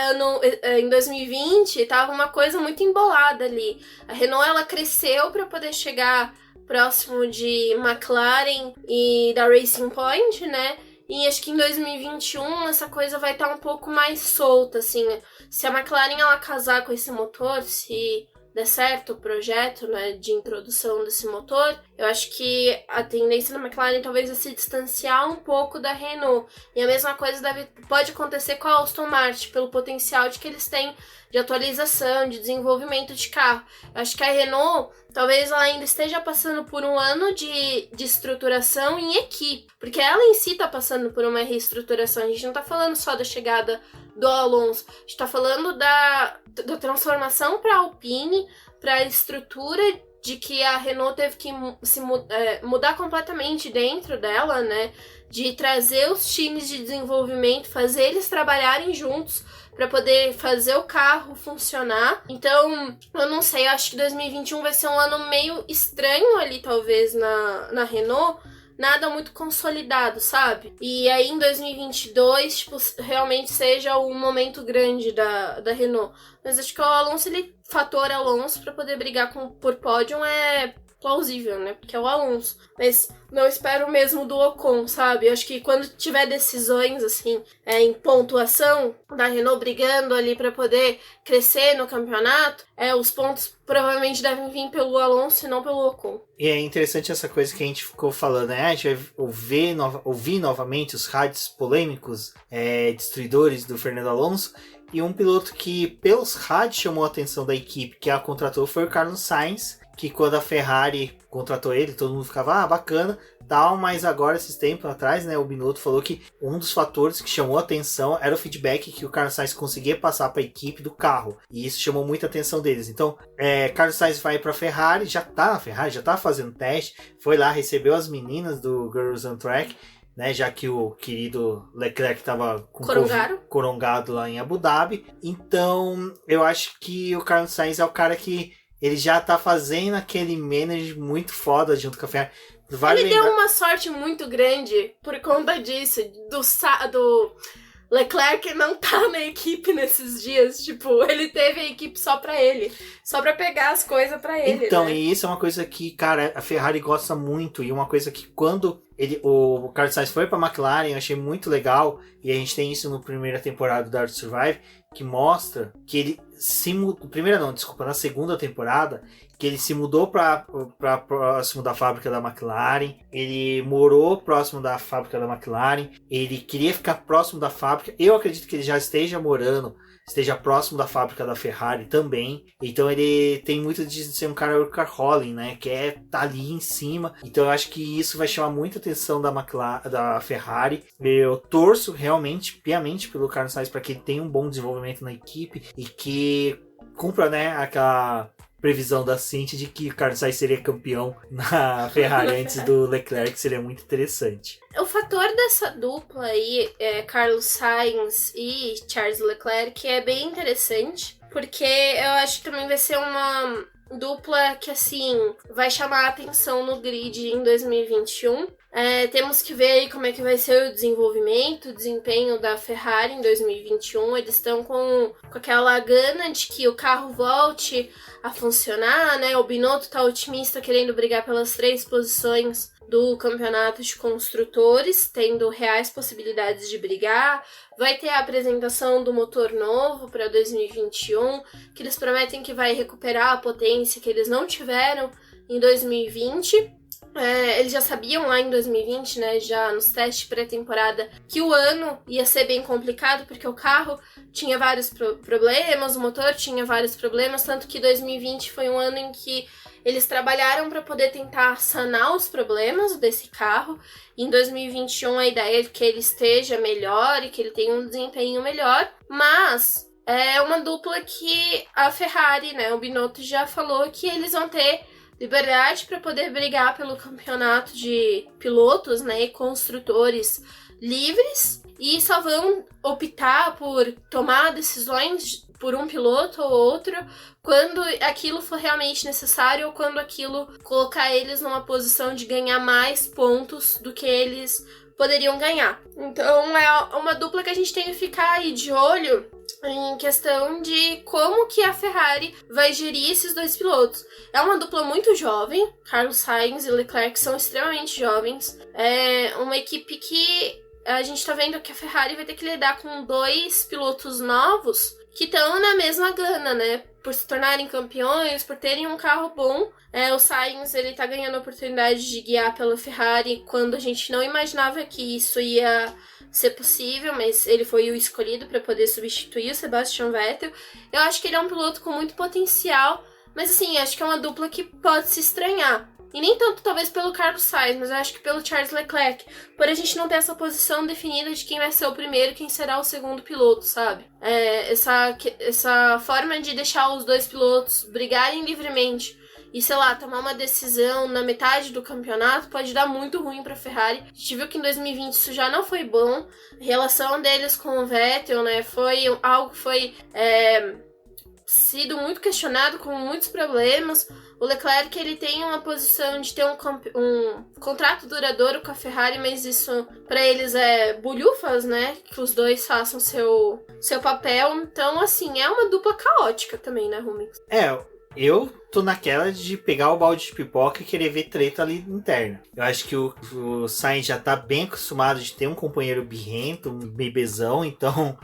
em 2020 tava uma coisa muito embolada ali. A Renault, ela cresceu para poder chegar próximo de McLaren e da Racing Point, né? E acho que em 2021 essa coisa vai estar um pouco mais solta, assim. Se a McLaren ela casar com esse motor, se der certo o projeto, né, de introdução desse motor, eu acho que a tendência da McLaren talvez é se distanciar um pouco da Renault. E a mesma coisa pode acontecer com a Aston Martin, pelo potencial de que eles têm de atualização, de desenvolvimento de carro. Eu acho que a Renault, talvez ela ainda esteja passando por um ano de estruturação em equipe, porque ela em si está passando por uma reestruturação. A gente não está falando só da chegada do Alonso, a gente está falando da transformação para a Alpine, para a estrutura de que a Renault teve que mudar completamente dentro dela, né? De trazer os times de desenvolvimento, fazer eles trabalharem juntos para poder fazer o carro funcionar. Então, eu não sei, eu acho que 2021 vai ser um ano meio estranho ali, talvez, na Renault. Nada muito consolidado, sabe? E aí em 2022, tipo, realmente seja um momento grande da Renault. Mas acho que o Alonso, fator Alonso pra poder brigar por pódio é plausível, né? Porque é o Alonso. Mas não espero o mesmo do Ocon, sabe? Acho que quando tiver decisões, assim, em pontuação da Renault brigando ali pra poder crescer no campeonato, os pontos provavelmente devem vir pelo Alonso e não pelo Ocon. E é interessante essa coisa que a gente ficou falando, né? A gente vai ouvir novamente os rádios polêmicos, destruidores do Fernando Alonso. E um piloto que, pelos rádios, chamou a atenção da equipe que a contratou foi o Carlos Sainz, que quando a Ferrari contratou ele, todo mundo ficava, bacana, tal, mas agora, esses tempos atrás, né, o Binotto falou que um dos fatores que chamou a atenção era o feedback que o Carlos Sainz conseguia passar para a equipe do carro, e isso chamou muita atenção deles. Então, Carlos Sainz vai para a Ferrari, já tá na Ferrari, já tá fazendo teste, foi lá, recebeu as meninas do Girls on Track, né, já que o querido Leclerc estava corongado lá em Abu Dhabi. Então, eu acho que o Carlos Sainz é o cara que ele já tá fazendo aquele manage muito foda junto com a Ferrari. Ele deu uma sorte muito grande por conta disso, do Leclerc não tá na equipe nesses dias. Tipo, ele teve a equipe só pra ele. Só pra pegar as coisas pra ele, então, né? E isso é uma coisa que, cara, a Ferrari gosta muito. E uma coisa que quando o Carlos Sainz foi pra McLaren, eu achei muito legal. E a gente tem isso na primeira temporada do Drive to Survive, que mostra que ele se mudou. Na segunda temporada, que ele se mudou para próximo da fábrica da McLaren, ele morou próximo da fábrica da McLaren, ele queria ficar próximo da fábrica. Eu acredito que ele já esteja próximo da fábrica da Ferrari também. Então ele tem muito de ser um cara workaholic, né? Que tá ali em cima. Então eu acho que isso vai chamar muita atenção da Ferrari. Eu torço realmente, piamente, pelo Carlos Sainz para que ele tenha um bom desenvolvimento na equipe e que cumpra, né, aquela previsão da Cinti de que o Carlos Sainz seria campeão na Ferrari antes do Leclerc, seria muito interessante. O fator dessa dupla aí, Carlos Sainz e Charles Leclerc, é bem interessante, porque eu acho que também vai ser uma dupla que, assim, vai chamar a atenção no grid em 2021. Temos que ver aí como é que vai ser o desenvolvimento, o desempenho da Ferrari em 2021. Eles estão com aquela gana de que o carro volte a funcionar, né? O Binotto tá otimista, querendo brigar pelas 3 posições do campeonato de construtores, tendo reais possibilidades de brigar. Vai ter a apresentação do motor novo para 2021, que eles prometem que vai recuperar a potência que eles não tiveram em 2020. Eles já sabiam lá em 2020, né, já nos testes pré-temporada, que o ano ia ser bem complicado, porque o carro tinha vários problemas, o motor tinha vários problemas, tanto que 2020 foi um ano em que Eles trabalharam para poder tentar sanar os problemas desse carro. Em 2021 a ideia é que ele esteja melhor e que ele tenha um desempenho melhor, mas é uma dupla que a Ferrari, né, o Binotto já falou que eles vão ter liberdade para poder brigar pelo campeonato de pilotos, né, e construtores livres, e só vão optar por tomar decisões por um piloto ou outro quando aquilo for realmente necessário ou quando aquilo colocar eles numa posição de ganhar mais pontos do que eles poderiam ganhar. Então é uma dupla que a gente tem que ficar aí de olho em questão de como que a Ferrari vai gerir esses dois pilotos. É uma dupla muito jovem, Carlos Sainz e Leclerc são extremamente jovens. É uma equipe que a gente tá vendo que a Ferrari vai ter que lidar com dois pilotos novos que estão na mesma gana, né? Por se tornarem campeões, por terem um carro bom. O Sainz, ele tá ganhando a oportunidade de guiar pela Ferrari quando a gente não imaginava que isso ia ser possível, mas ele foi o escolhido para poder substituir o Sebastian Vettel. Eu acho que ele é um piloto com muito potencial, mas assim, acho que é uma dupla que pode se estranhar. E nem tanto talvez pelo Carlos Sainz, mas eu acho que pelo Charles Leclerc. Por a gente não ter essa posição definida de quem vai ser o primeiro e quem será o segundo piloto, sabe? Essa forma de deixar os dois pilotos brigarem livremente e, sei lá, tomar uma decisão na metade do campeonato pode dar muito ruim pra Ferrari. A gente viu que em 2020 isso já não foi bom. A relação deles com o Vettel, né, foi algo que foi sido muito questionado, com muitos problemas. O Leclerc, ele tem uma posição de ter um contrato duradouro com a Ferrari, mas isso pra eles é bulhufas, né? Que os dois façam seu papel. Então, assim, é uma dupla caótica também, né, Rumix? Eu tô naquela de pegar o balde de pipoca e querer ver treta ali interna. Eu acho que o Sainz já tá bem acostumado de ter um companheiro birrento, um bebezão, então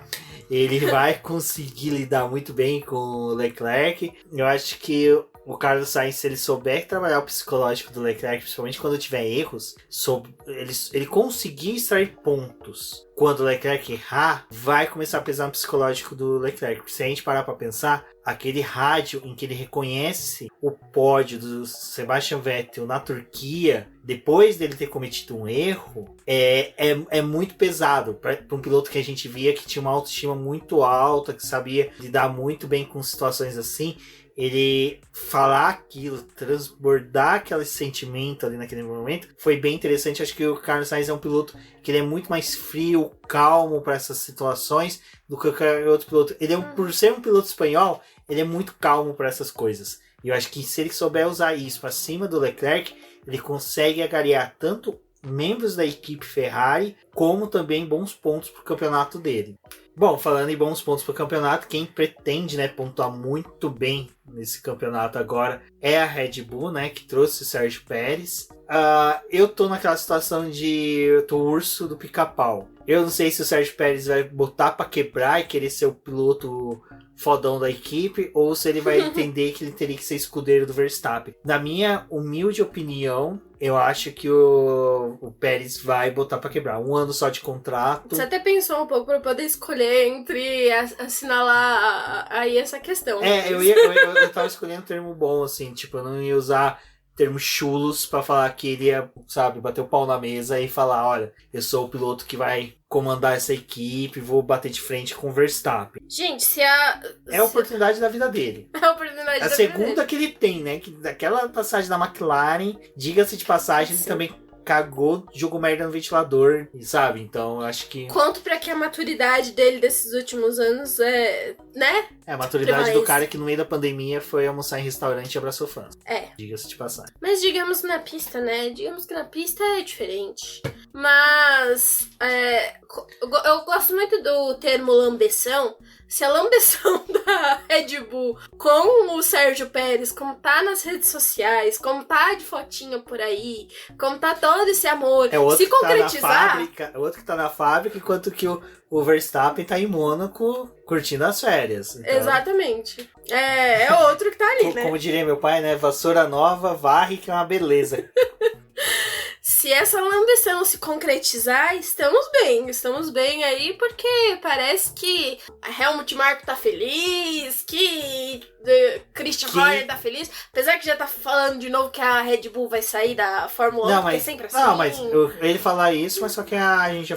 ele vai conseguir lidar muito bem com o Leclerc. Eu acho que o Carlos Sainz, se ele souber trabalhar o psicológico do Leclerc, principalmente quando tiver erros, ele conseguir extrair pontos. Quando o Leclerc errar, vai começar a pesar no psicológico do Leclerc. Se a gente parar para pensar, aquele rádio em que ele reconhece o pódio do Sebastian Vettel na Turquia, depois dele ter cometido um erro, é muito pesado para um piloto que a gente via que tinha uma autoestima muito alta, que sabia lidar muito bem com situações assim. Ele falar aquilo, transbordar aquele sentimento ali naquele momento, foi bem interessante. Acho que o Carlos Sainz é um piloto que ele é muito mais frio, calmo para essas situações do que qualquer outro piloto. Por ser um piloto espanhol, ele é muito calmo para essas coisas. E eu acho que se ele souber usar isso para cima do Leclerc, ele consegue agariar tanto membros da equipe Ferrari, como também bons pontos para o campeonato dele. Bom, falando em bons pontos para o campeonato, quem pretende, né, pontuar muito bem nesse campeonato agora é a Red Bull, né, que trouxe o Sérgio Pérez. Eu tô naquela situação eu tô urso do pica-pau. Eu não sei se o Sérgio Pérez vai botar para quebrar e querer ser o piloto fodão da equipe, ou se ele vai entender que ele teria que ser escudeiro do Verstappen. Na minha humilde opinião, eu acho que o Pérez vai botar pra quebrar. 1 ano só de contrato. Você até pensou um pouco pra poder escolher entre assinalar aí essa questão. Eu tava escolhendo um termo bom, assim, tipo, eu não ia usar termos chulos pra falar que ele ia, sabe, bater o pau na mesa e falar, olha, eu sou o piloto que vai comandar essa equipe, vou bater de frente com o Verstappen. Gente, é a oportunidade da vida dele. É a oportunidade da vida dele. A segunda que ele tem, né, que daquela passagem da McLaren, diga-se de passagem, ele também cagou, jogou merda no ventilador, sabe? Então, eu acho que... Conto pra que a maturidade dele desses últimos anos né? A maturidade do cara que no meio da pandemia foi almoçar em restaurante e abraçou fãs. Diga-se de passagem. Mas digamos na pista, né? Digamos que na pista é diferente. Mas eu gosto muito do termo lambeção. Se a lambeção da Red Bull com o Sérgio Pérez, como tá nas redes sociais, como tá de fotinho por aí, como tá todo esse amor, se concretizar... É o outro que tá na fábrica, enquanto que o Verstappen tá em Mônaco curtindo as férias. Então... Exatamente. É outro que tá ali, né? Como diria meu pai, né? Vassoura nova, varre, que é uma beleza. se essa ambição se concretizar, estamos bem aí, porque parece que a Helmut Marko tá feliz, que Christian Horner tá feliz, apesar que já tá falando de novo que a Red Bull vai sair da Fórmula 1, porque é sempre assim. Não, mas ele falar isso, mas só que a gente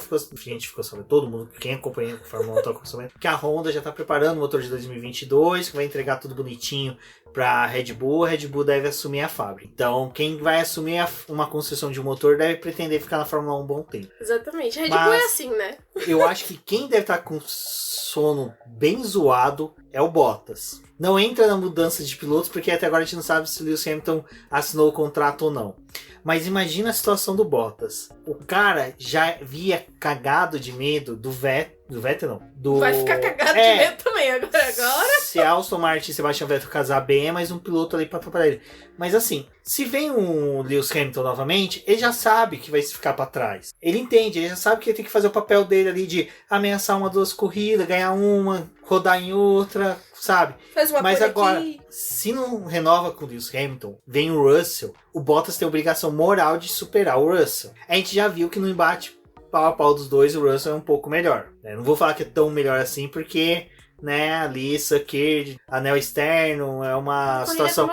ficou sabendo, todo mundo, quem acompanha a Fórmula 1 tá sabendo, que a Honda já tá preparando o motor de 2022, que vai entregar tudo bonitinho pra Red Bull. A Red Bull deve assumir a fábrica. Então, quem vai assumir uma construção de um motor deve pretender ficar na Fórmula 1 um bom tempo. Exatamente. A Red Bull é assim, né? Eu acho que quem deve estar com sono bem zoado é o Bottas. Não entra na mudança de pilotos, porque até agora a gente não sabe se o Lewis Hamilton assinou o contrato ou não. Mas imagina a situação do Bottas. O cara já via cagado de medo do Vettel, não. Vai ficar cagado de medo também agora. Se Aston Martin e Sebastian Vettel casar bem, é mais um piloto ali pra atrapalhar ele. Mas assim, se vem um Lewis Hamilton novamente, ele já sabe que vai ficar pra trás. Ele entende, ele já sabe que ele tem que fazer o papel dele ali de ameaçar 2 corridas, ganhar uma, rodar em outra, sabe? Faz uma Mas por agora, aqui. se não renova com o Lewis Hamilton, vem o Russell, o Bottas tem a obrigação moral de superar o Russell. A gente já viu que no embate pau a pau dos dois, o Russell é um pouco melhor. Né? Não vou falar que é tão melhor assim, porque, né, ali, Sucker, anel externo, é uma situação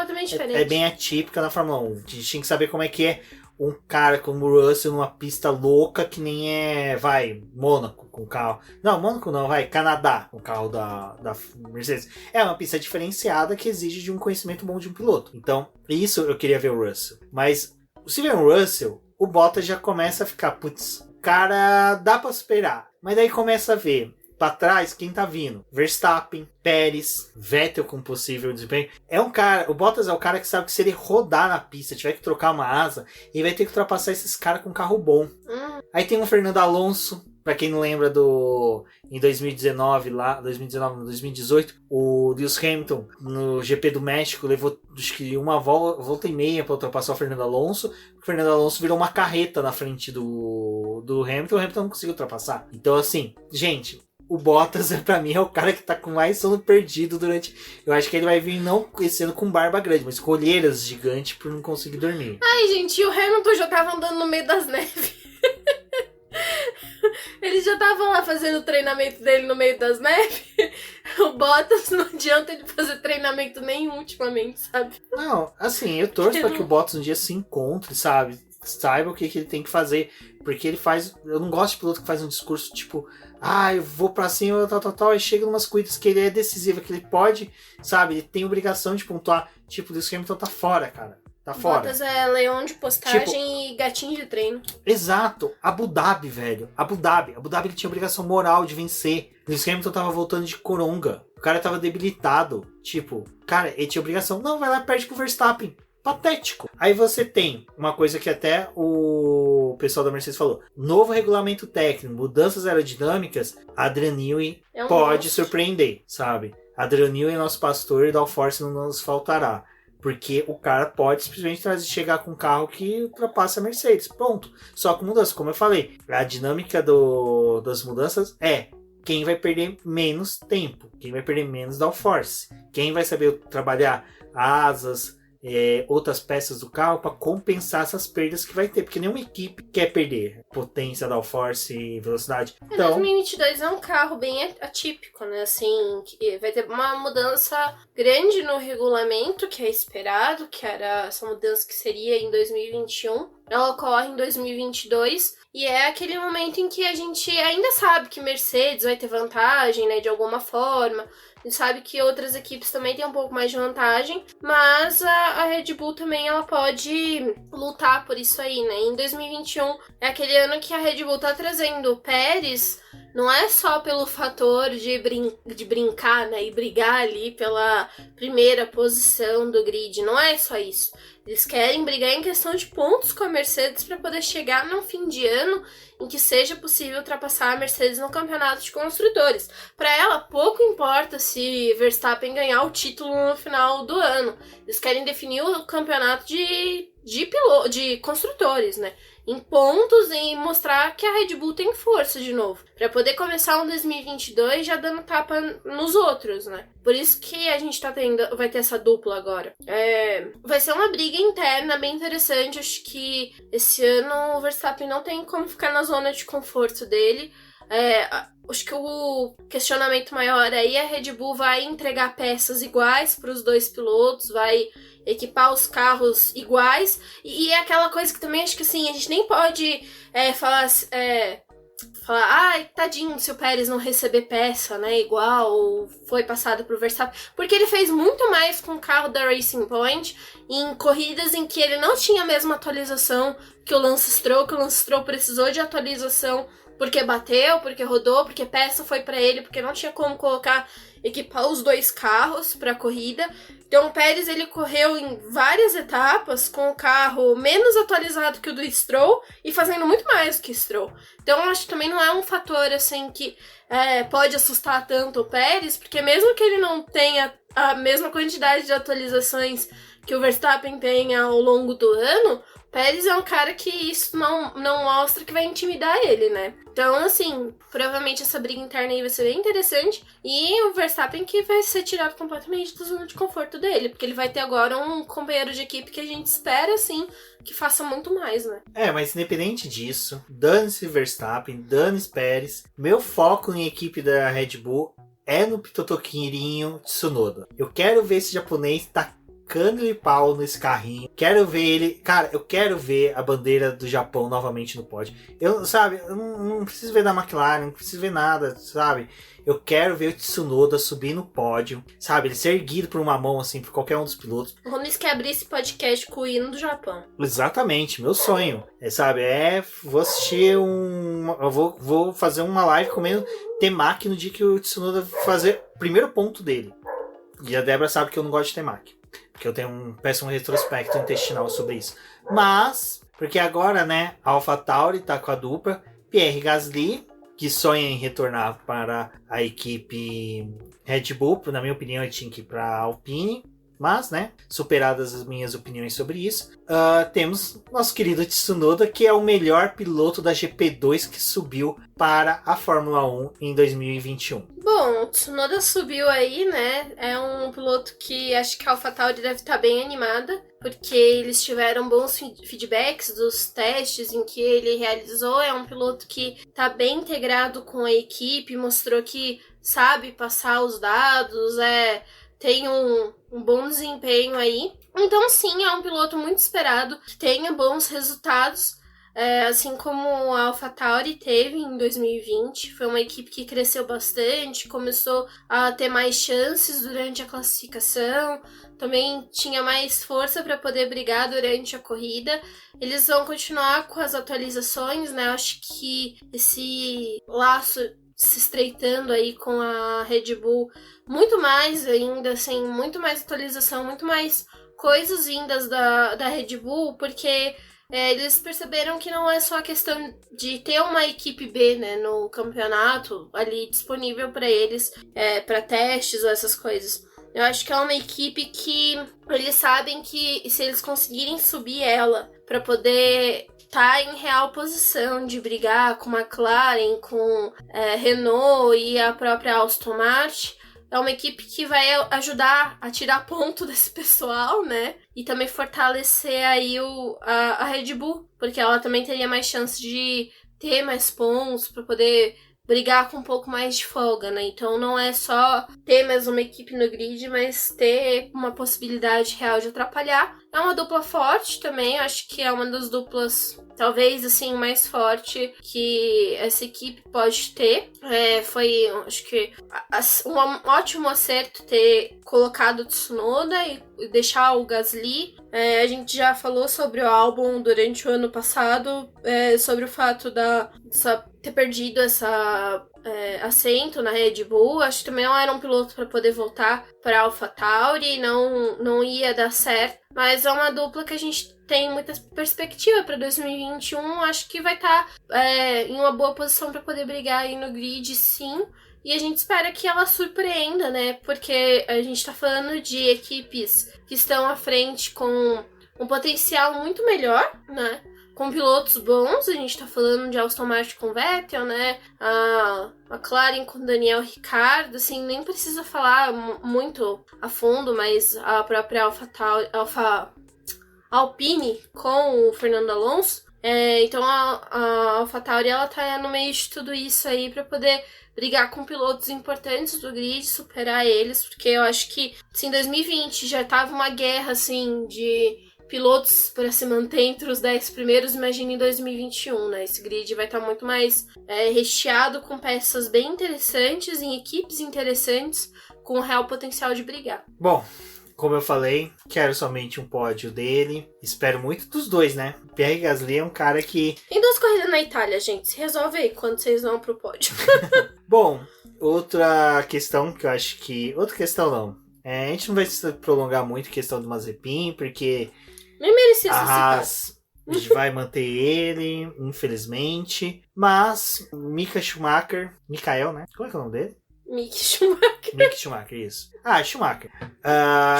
é bem atípica na Fórmula 1. A gente tem que saber como é que é um cara como o Russell numa pista louca que nem Mônaco com o carro. Não, Mônaco não, Canadá com o carro da Mercedes. É uma pista diferenciada que exige de um conhecimento bom de um piloto. Então, isso eu queria ver o Russell. Mas, se vem o Russell, o Bottas já começa a ficar, putz, cara, dá pra superar. Mas daí começa a ver pra trás quem tá vindo. Verstappen, Pérez, Vettel com possível desempenho. O Bottas é o cara que sabe que se ele rodar na pista, tiver que trocar uma asa, ele vai ter que ultrapassar esses caras com carro bom. Aí tem o Fernando Alonso, pra quem não lembra em 2018, o Lewis Hamilton no GP do México levou acho que uma volta e meia pra ultrapassar o Fernando Alonso. O Fernando Alonso virou uma carreta na frente do Hamilton, o Hamilton não conseguiu ultrapassar. Então assim, gente, o Bottas, pra mim, é o cara que tá com mais sono perdido durante... Eu acho que ele vai vir não esse ano com barba grande, mas com olheiras gigantes por não conseguir dormir. Ai, gente, e o Hamilton já tava andando no meio das neves. Ele já tava lá fazendo o treinamento dele no meio das neves. O Bottas, não adianta ele fazer treinamento nenhum ultimamente, sabe? Não, assim, eu torço pra que o Bottas um dia se encontre, sabe? Saiba o que ele tem que fazer. Porque ele faz... Eu não gosto de piloto que faz um discurso tipo... eu vou pra cima, tal. Aí chega em umas corridas que ele é decisivo, que ele pode, sabe? Ele tem obrigação de pontuar. Tipo, o Lewis Hamilton tá fora, cara. Tá fora. Bottas é leão de postagem e gatinho de treino. Exato. Abu Dhabi, velho. Abu Dhabi ele tinha obrigação moral de vencer. O Lewis Hamilton tava voltando de coronga. O cara tava debilitado. Tipo, cara, ele tinha obrigação. Não, vai lá e perde pro Verstappen. Patético. Aí você tem uma coisa que até o pessoal da Mercedes falou. Novo regulamento técnico, mudanças aerodinâmicas, Adrian Newey pode surpreender, sabe? Adrian Newey é nosso pastor e Downforce não nos faltará. Porque o cara pode simplesmente chegar com um carro que ultrapassa a Mercedes. Ponto. Só com mudança, como eu falei. A dinâmica das mudanças é quem vai perder menos tempo. Quem vai perder menos downforce. Quem vai saber trabalhar asas, outras peças do carro para compensar essas perdas que vai ter. Porque nenhuma equipe quer perder potência, downforce e velocidade. Então, 2022 é um carro bem atípico, né? Assim, que vai ter uma mudança grande no regulamento, que é esperado, que era essa mudança que seria em 2021. Ela ocorre em 2022 e é aquele momento em que a gente ainda sabe que Mercedes vai ter vantagem, né, de alguma forma. A gente sabe que outras equipes também têm um pouco mais de vantagem, mas a Red Bull também ela pode lutar por isso aí, né? Em 2021 é aquele ano que a Red Bull tá trazendo o Pérez, não é só pelo fator de brincar, né, e brigar ali pela primeira posição do grid, não é só isso. Eles querem brigar em questão de pontos com a Mercedes para poder chegar num fim de ano em que seja possível ultrapassar a Mercedes no campeonato de construtores. Para ela, pouco importa se Verstappen ganhar o título no final do ano. Eles querem definir o campeonato de de construtores, né? Em pontos e mostrar que a Red Bull tem força de novo. Pra poder começar um 2022 já dando tapa nos outros, né? Por isso que a gente vai ter essa dupla agora. Vai ser uma briga interna bem interessante. Acho que esse ano o Verstappen não tem como ficar na zona de conforto dele. Acho que o questionamento maior aí é a Red Bull vai entregar peças iguais para os dois pilotos, vai equipar os carros iguais, e é aquela coisa que também acho que assim, a gente nem pode falar, ai, tadinho se o Pérez não receber peça, né, igual ou foi passado pro Verstappen, porque ele fez muito mais com o carro da Racing Point em corridas em que ele não tinha a mesma atualização que o Lance Stroll, precisou de atualização porque bateu, porque rodou, porque peça foi pra ele, porque não tinha como equipar os dois carros pra corrida. Então o Pérez, ele correu em várias etapas com o carro menos atualizado que o do Stroll e fazendo muito mais do que o Stroll. Então eu acho que também não é um fator assim que pode assustar tanto o Pérez, porque mesmo que ele não tenha a mesma quantidade de atualizações que o Verstappen tem ao longo do ano, Pérez é um cara que isso não mostra que vai intimidar ele, né? Então, assim, provavelmente essa briga interna aí vai ser bem interessante. E o Verstappen que vai ser tirado completamente da zona de conforto dele. Porque ele vai ter agora um companheiro de equipe que a gente espera, assim, que faça muito mais, né? Mas independente disso, dane-se Verstappen, dane-se Pérez. Meu foco em equipe da Red Bull é no Pitotoquirinho Tsunoda. Eu quero ver esse japonês tacando-lhe pau nesse carrinho. Quero ver ele... Cara, eu quero ver a bandeira do Japão novamente no pódio. Eu não preciso ver da McLaren, não preciso ver nada, sabe? Eu quero ver o Tsunoda subir no pódio, sabe? Ele ser erguido por uma mão, assim, por qualquer um dos pilotos. O Ronis quer abrir esse podcast com o hino do Japão. Exatamente, meu sonho. Vou assistir eu vou fazer uma live comendo temaki no dia que o Tsunoda fazer o primeiro ponto dele. E a Débora sabe que eu não gosto de temaki, porque eu tenho um péssimo retrospecto intestinal sobre isso. Mas, porque agora, né, a AlphaTauri tá com a dupla Pierre Gasly, que sonha em retornar para a equipe Red Bull. Na minha opinião, ele tinha que ir para a Alpine. Mas, né, superadas as minhas opiniões sobre isso, temos nosso querido Tsunoda, que é o melhor piloto da GP2 que subiu para a Fórmula 1 em 2021. Bom, o Tsunoda subiu aí, né? É um piloto que acho que a AlphaTauri deve estar bem animada, porque eles tiveram bons feedbacks dos testes em que ele realizou. É um piloto que está bem integrado com a equipe, mostrou que sabe passar os dados, tem um bom desempenho aí. Então, sim, é um piloto muito esperado, que tenha bons resultados, assim como a AlphaTauri teve em 2020. Foi uma equipe que cresceu bastante, começou a ter mais chances durante a classificação, também tinha mais força para poder brigar durante a corrida. Eles vão continuar com as atualizações, né? Acho que esse laço se estreitando aí com a Red Bull, muito mais ainda, assim, muito mais atualização, muito mais coisas vindas da Red Bull, porque eles perceberam que não é só a questão de ter uma equipe B, né, no campeonato ali disponível para eles, para testes ou essas coisas. Eu acho que é uma equipe que eles sabem que se eles conseguirem subir ela para poder tá em real posição de brigar com McLaren, com Renault e a própria Aston Martin, é uma equipe que vai ajudar a tirar ponto desse pessoal, né? E também fortalecer aí a Red Bull, porque ela também teria mais chance de ter mais pontos para poder brigar com um pouco mais de folga, né? Então não é só ter mais uma equipe no grid, mas ter uma possibilidade real de atrapalhar. É uma dupla forte também, acho que é uma das duplas, talvez, assim, mais forte que essa equipe pode ter. Foi, acho que, um ótimo acerto ter colocado o Tsunoda e deixar o Gasly. A gente já falou sobre o álbum durante o ano passado, sobre o fato ter perdido essa assento na Red Bull. Acho que também não era um piloto para poder voltar para a AlphaTauri, não ia dar certo. Mas é uma dupla que a gente tem muita perspectiva para 2021. Acho que vai estar em uma boa posição para poder brigar aí no grid, sim. E a gente espera que ela surpreenda, né? Porque a gente tá falando de equipes que estão à frente com um potencial muito melhor, né? Com pilotos bons, a gente tá falando de Aston Martin com Vettel, né? A McLaren com Daniel Ricciardo, assim, nem precisa falar muito a fundo, mas a própria Alpine com o Fernando Alonso. Então a AlphaTauri, ela tá no meio de tudo isso aí pra poder brigar com pilotos importantes do grid, superar eles, porque eu acho que, assim, 2020 já tava uma guerra, assim, de pilotos para se manter entre os 10 primeiros, imagina em 2021, né? Esse grid vai estar muito mais recheado com peças bem interessantes, em equipes interessantes, com real potencial de brigar. Bom, como eu falei, quero somente um pódio dele. Espero muito dos dois, né? Pierre Gasly é um cara que... Tem 2 corridas na Itália, gente. Se resolve aí quando vocês vão pro pódio. Bom, outra questão que eu acho que... Outra questão não. A gente não vai se prolongar muito a questão do Mazepin, porque... Nem merecia a ser Haas vai manter ele, infelizmente. Mas Mika Schumacher... Mikael, né? Como é que é o nome dele? Mick Schumacher. Mick Schumacher, isso. Schumacher.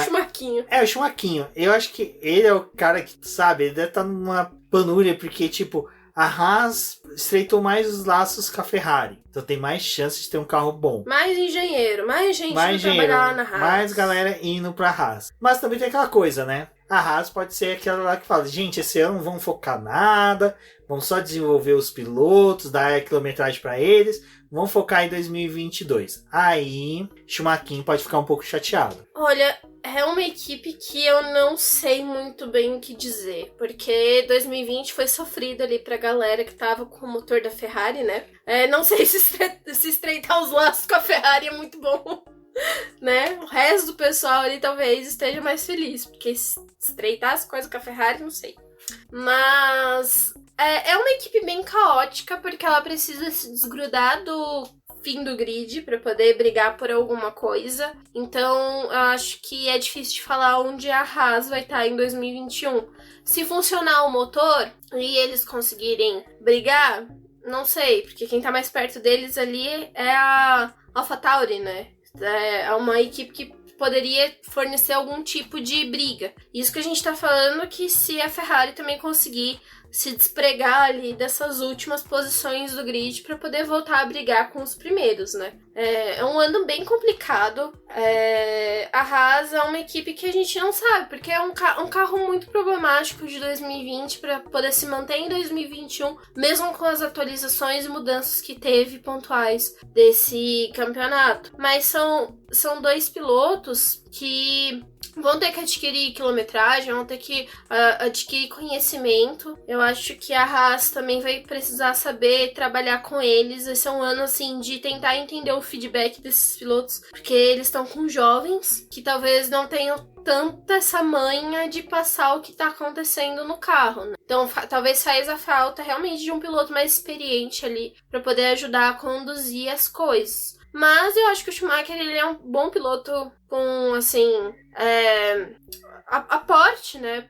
Schumaquinho. O Schumaquinho. Eu acho que ele é o cara que, sabe, ele deve estar numa panúria, porque, tipo, a Haas estreitou mais os laços com a Ferrari. Então tem mais chance de ter um carro bom. Mais engenheiro, mais gente indo trabalhar lá na Haas. Mais galera indo pra Haas. Mas também tem aquela coisa, né? A Haas pode ser aquela lá que fala, gente, esse ano não vamos focar nada, vamos só desenvolver os pilotos, dar a quilometragem pra eles, vamos focar em 2022. Aí, Schumacher pode ficar um pouco chateado. Olha, é uma equipe que eu não sei muito bem o que dizer, porque 2020 foi sofrido ali pra galera que tava com o motor da Ferrari, né? Não sei se estreitar os laços com a Ferrari é muito bom, né? O resto do pessoal ali talvez esteja mais feliz, porque se estreitar as coisas com a Ferrari, não sei. Mas é uma equipe bem caótica, porque ela precisa se desgrudar do fim do grid para poder brigar por alguma coisa. Então, eu acho que é difícil de falar onde a Haas vai estar em 2021. Se funcionar o motor e eles conseguirem brigar, não sei, porque quem tá mais perto deles ali é a AlphaTauri, né? É uma equipe que poderia fornecer algum tipo de briga. Isso que a gente tá falando, que se a Ferrari também conseguir se despregar ali dessas últimas posições do grid para poder voltar a brigar com os primeiros, né? É um ano bem complicado. A Haas é uma equipe que a gente não sabe, porque é um carro muito problemático de 2020 para poder se manter em 2021, mesmo com as atualizações e mudanças que teve pontuais desse campeonato. Mas são 2 pilotos que vão ter que adquirir quilometragem, vão ter que adquirir conhecimento. Eu acho que a Haas também vai precisar saber trabalhar com eles. Esse é um ano, assim, de tentar entender o feedback desses pilotos, porque eles estão com jovens que talvez não tenham tanta essa manha de passar o que tá acontecendo no carro, né? Então, talvez faz a falta realmente de um piloto mais experiente ali para poder ajudar a conduzir as coisas. Mas eu acho que o Schumacher, ele é um bom piloto com, assim, aporte, né?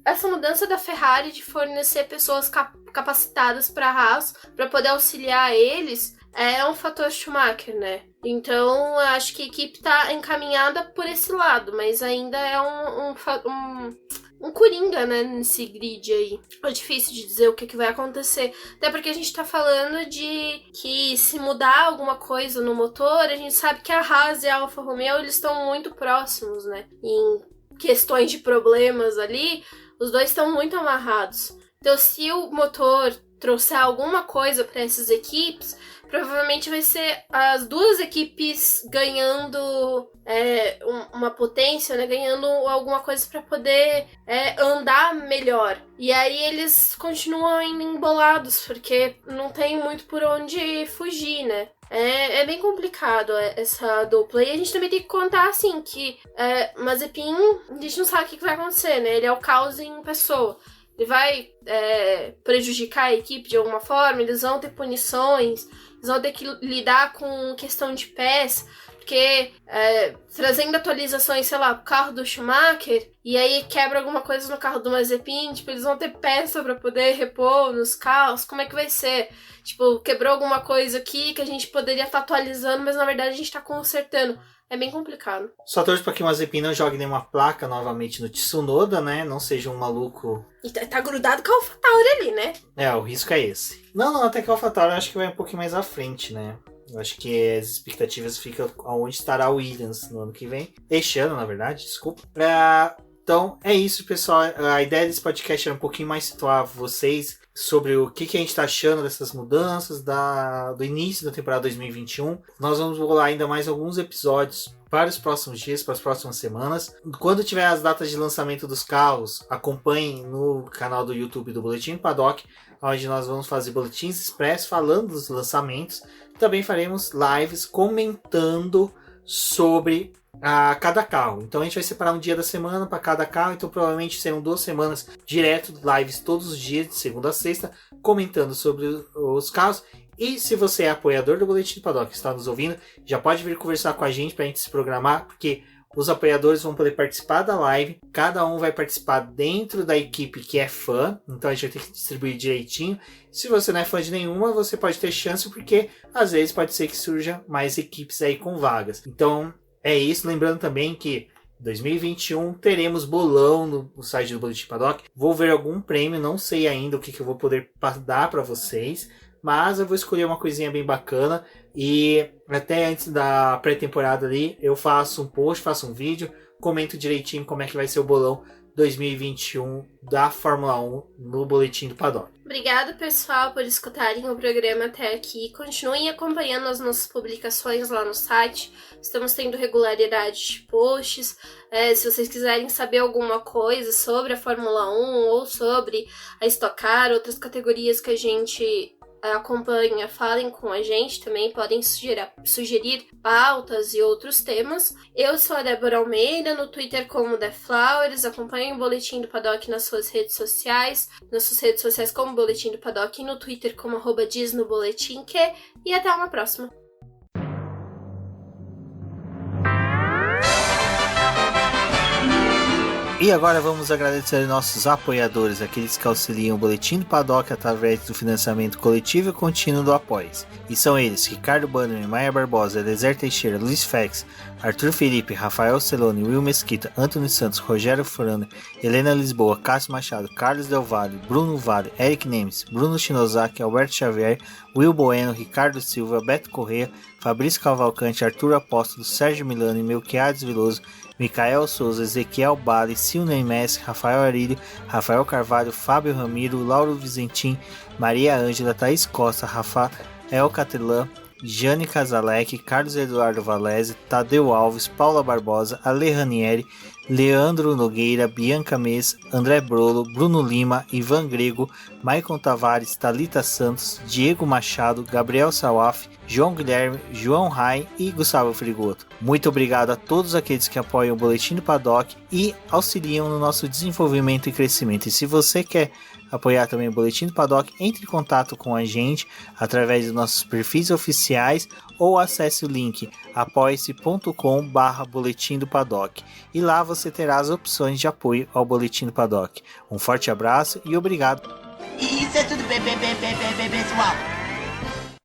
Essa mudança da Ferrari de fornecer pessoas capacitadas para a Haas, para poder auxiliar eles, é um fator Schumacher, né? Então, eu acho que a equipe tá encaminhada por esse lado, mas ainda é um coringa, né, nesse grid aí. É difícil de dizer o que vai acontecer. Até porque a gente tá falando de que se mudar alguma coisa no motor, a gente sabe que a Haas e a Alfa Romeo, eles estão muito próximos, né? Em questões de problemas ali, os dois estão muito amarrados. Então, se o motor trouxer alguma coisa para essas equipes, provavelmente vai ser as 2 equipes ganhando uma potência, né? Ganhando alguma coisa para poder andar melhor. E aí eles continuam ainda embolados, porque não tem muito por onde fugir, né? É bem complicado essa dupla. E a gente também tem que contar, assim, que Mazepin, a gente não sabe o que vai acontecer, né? Ele é o caos em pessoa. Ele vai prejudicar a equipe de alguma forma, eles vão ter punições, eles vão ter que lidar com questão de peça, porque trazendo atualizações, sei lá, pro carro do Schumacher, e aí quebra alguma coisa no carro do Mazepin, tipo, eles vão ter peça pra poder repor nos carros, como é que vai ser? Tipo, quebrou alguma coisa aqui que a gente poderia estar atualizando, mas na verdade a gente tá consertando. É bem complicado. Só torço pra que o Mazepin não jogue nenhuma placa novamente no Tsunoda, né? Não seja um maluco... E tá grudado com a AlphaTauri ali, né? O risco é esse. Não, até que a AlphaTauri eu acho que vai um pouquinho mais à frente, né? Eu acho que as expectativas ficam aonde estará o Williams no ano que vem. Este ano, na verdade, desculpa. Então, é isso, pessoal. A ideia desse podcast era um pouquinho mais situar vocês sobre o que a gente está achando dessas mudanças do início da temporada 2021. Nós vamos rolar ainda mais alguns episódios para os próximos dias, para as próximas semanas. Quando tiver as datas de lançamento dos carros, acompanhem no canal do YouTube do Boletim Paddock, onde nós vamos fazer boletins expressos falando dos lançamentos. Também faremos lives comentando sobre cada carro. Então a gente vai separar um dia da semana para cada carro, então provavelmente serão 2 semanas direto, lives todos os dias, de segunda a sexta, comentando sobre os carros. E se você é apoiador do Boletim do Paddock e está nos ouvindo, já pode vir conversar com a gente para a gente se programar, porque os apoiadores vão poder participar da live, cada um vai participar dentro da equipe que é fã, então a gente vai ter que distribuir direitinho. Se você não é fã de nenhuma, você pode ter chance, porque às vezes pode ser que surja mais equipes aí com vagas. Então é isso, lembrando também que 2021 teremos bolão no site do Boletim Paddock. Vou ver algum prêmio, não sei ainda o que eu vou poder dar para vocês, mas eu vou escolher uma coisinha bem bacana. E até antes da pré-temporada ali, eu faço um post, faço um vídeo, comento direitinho como é que vai ser o bolão 2021 da Fórmula 1 no Boletim do Paddock. Obrigada, pessoal, por escutarem o programa até aqui. Continuem acompanhando as nossas publicações lá no site. Estamos tendo regularidade de posts. Se vocês quiserem saber alguma coisa sobre a Fórmula 1 ou sobre a Stock Car, outras categorias que a gente acompanha, falem com a gente também, podem sugerir pautas e outros temas. Eu sou a Débora Almeida, no Twitter como The Flowers. Acompanhem o Boletim do Paddock nas suas redes sociais, como Boletim do Paddock, e no Twitter como @diznoboletimque, e até uma próxima. E agora vamos agradecer nossos apoiadores, aqueles que auxiliam o Boletim do Paddock através do financiamento coletivo e contínuo do Apoies. E são eles: Ricardo Bannerman, Maia Barbosa, Eliezer Teixeira, Luiz Fex, Arthur Felipe, Rafael Celone, Will Mesquita, Antônio Santos, Rogério Furano, Helena Lisboa, Cássio Machado, Carlos Del Valle, Bruno Vale, Eric Nemes, Bruno Shinozaki, Alberto Xavier, Will Bueno, Ricardo Silva, Beto Corrêa, Fabrício Cavalcante, Arthur Apóstolo, Sérgio Milano, Melquiades Veloso, Micael Souza, Ezequiel Bale, Silney Messi, Rafael Arilho, Rafael Carvalho, Fábio Ramiro, Lauro Vizentim, Maria Ângela, Thaís Costa, Rafael Catelã, Jane Casalec, Carlos Eduardo Valese, Tadeu Alves, Paula Barbosa, Ale Ranieri, Leandro Nogueira, Bianca Mês, André Brolo, Bruno Lima, Ivan Grego, Maicon Tavares, Thalita Santos, Diego Machado, Gabriel Sawaf, João Guilherme, João Rai e Gustavo Frigoto. Muito obrigado a todos aqueles que apoiam o Boletim do Paddock e auxiliam no nosso desenvolvimento e crescimento. E se você quer apoiar também o Boletim do Paddock, entre em contato com a gente através dos nossos perfis oficiais ou acesse o link apoia-se.com/Boletim do Paddock, e lá você terá as opções de apoio ao Boletim do Paddock. Um forte abraço e obrigado. Isso é tudo, pessoal.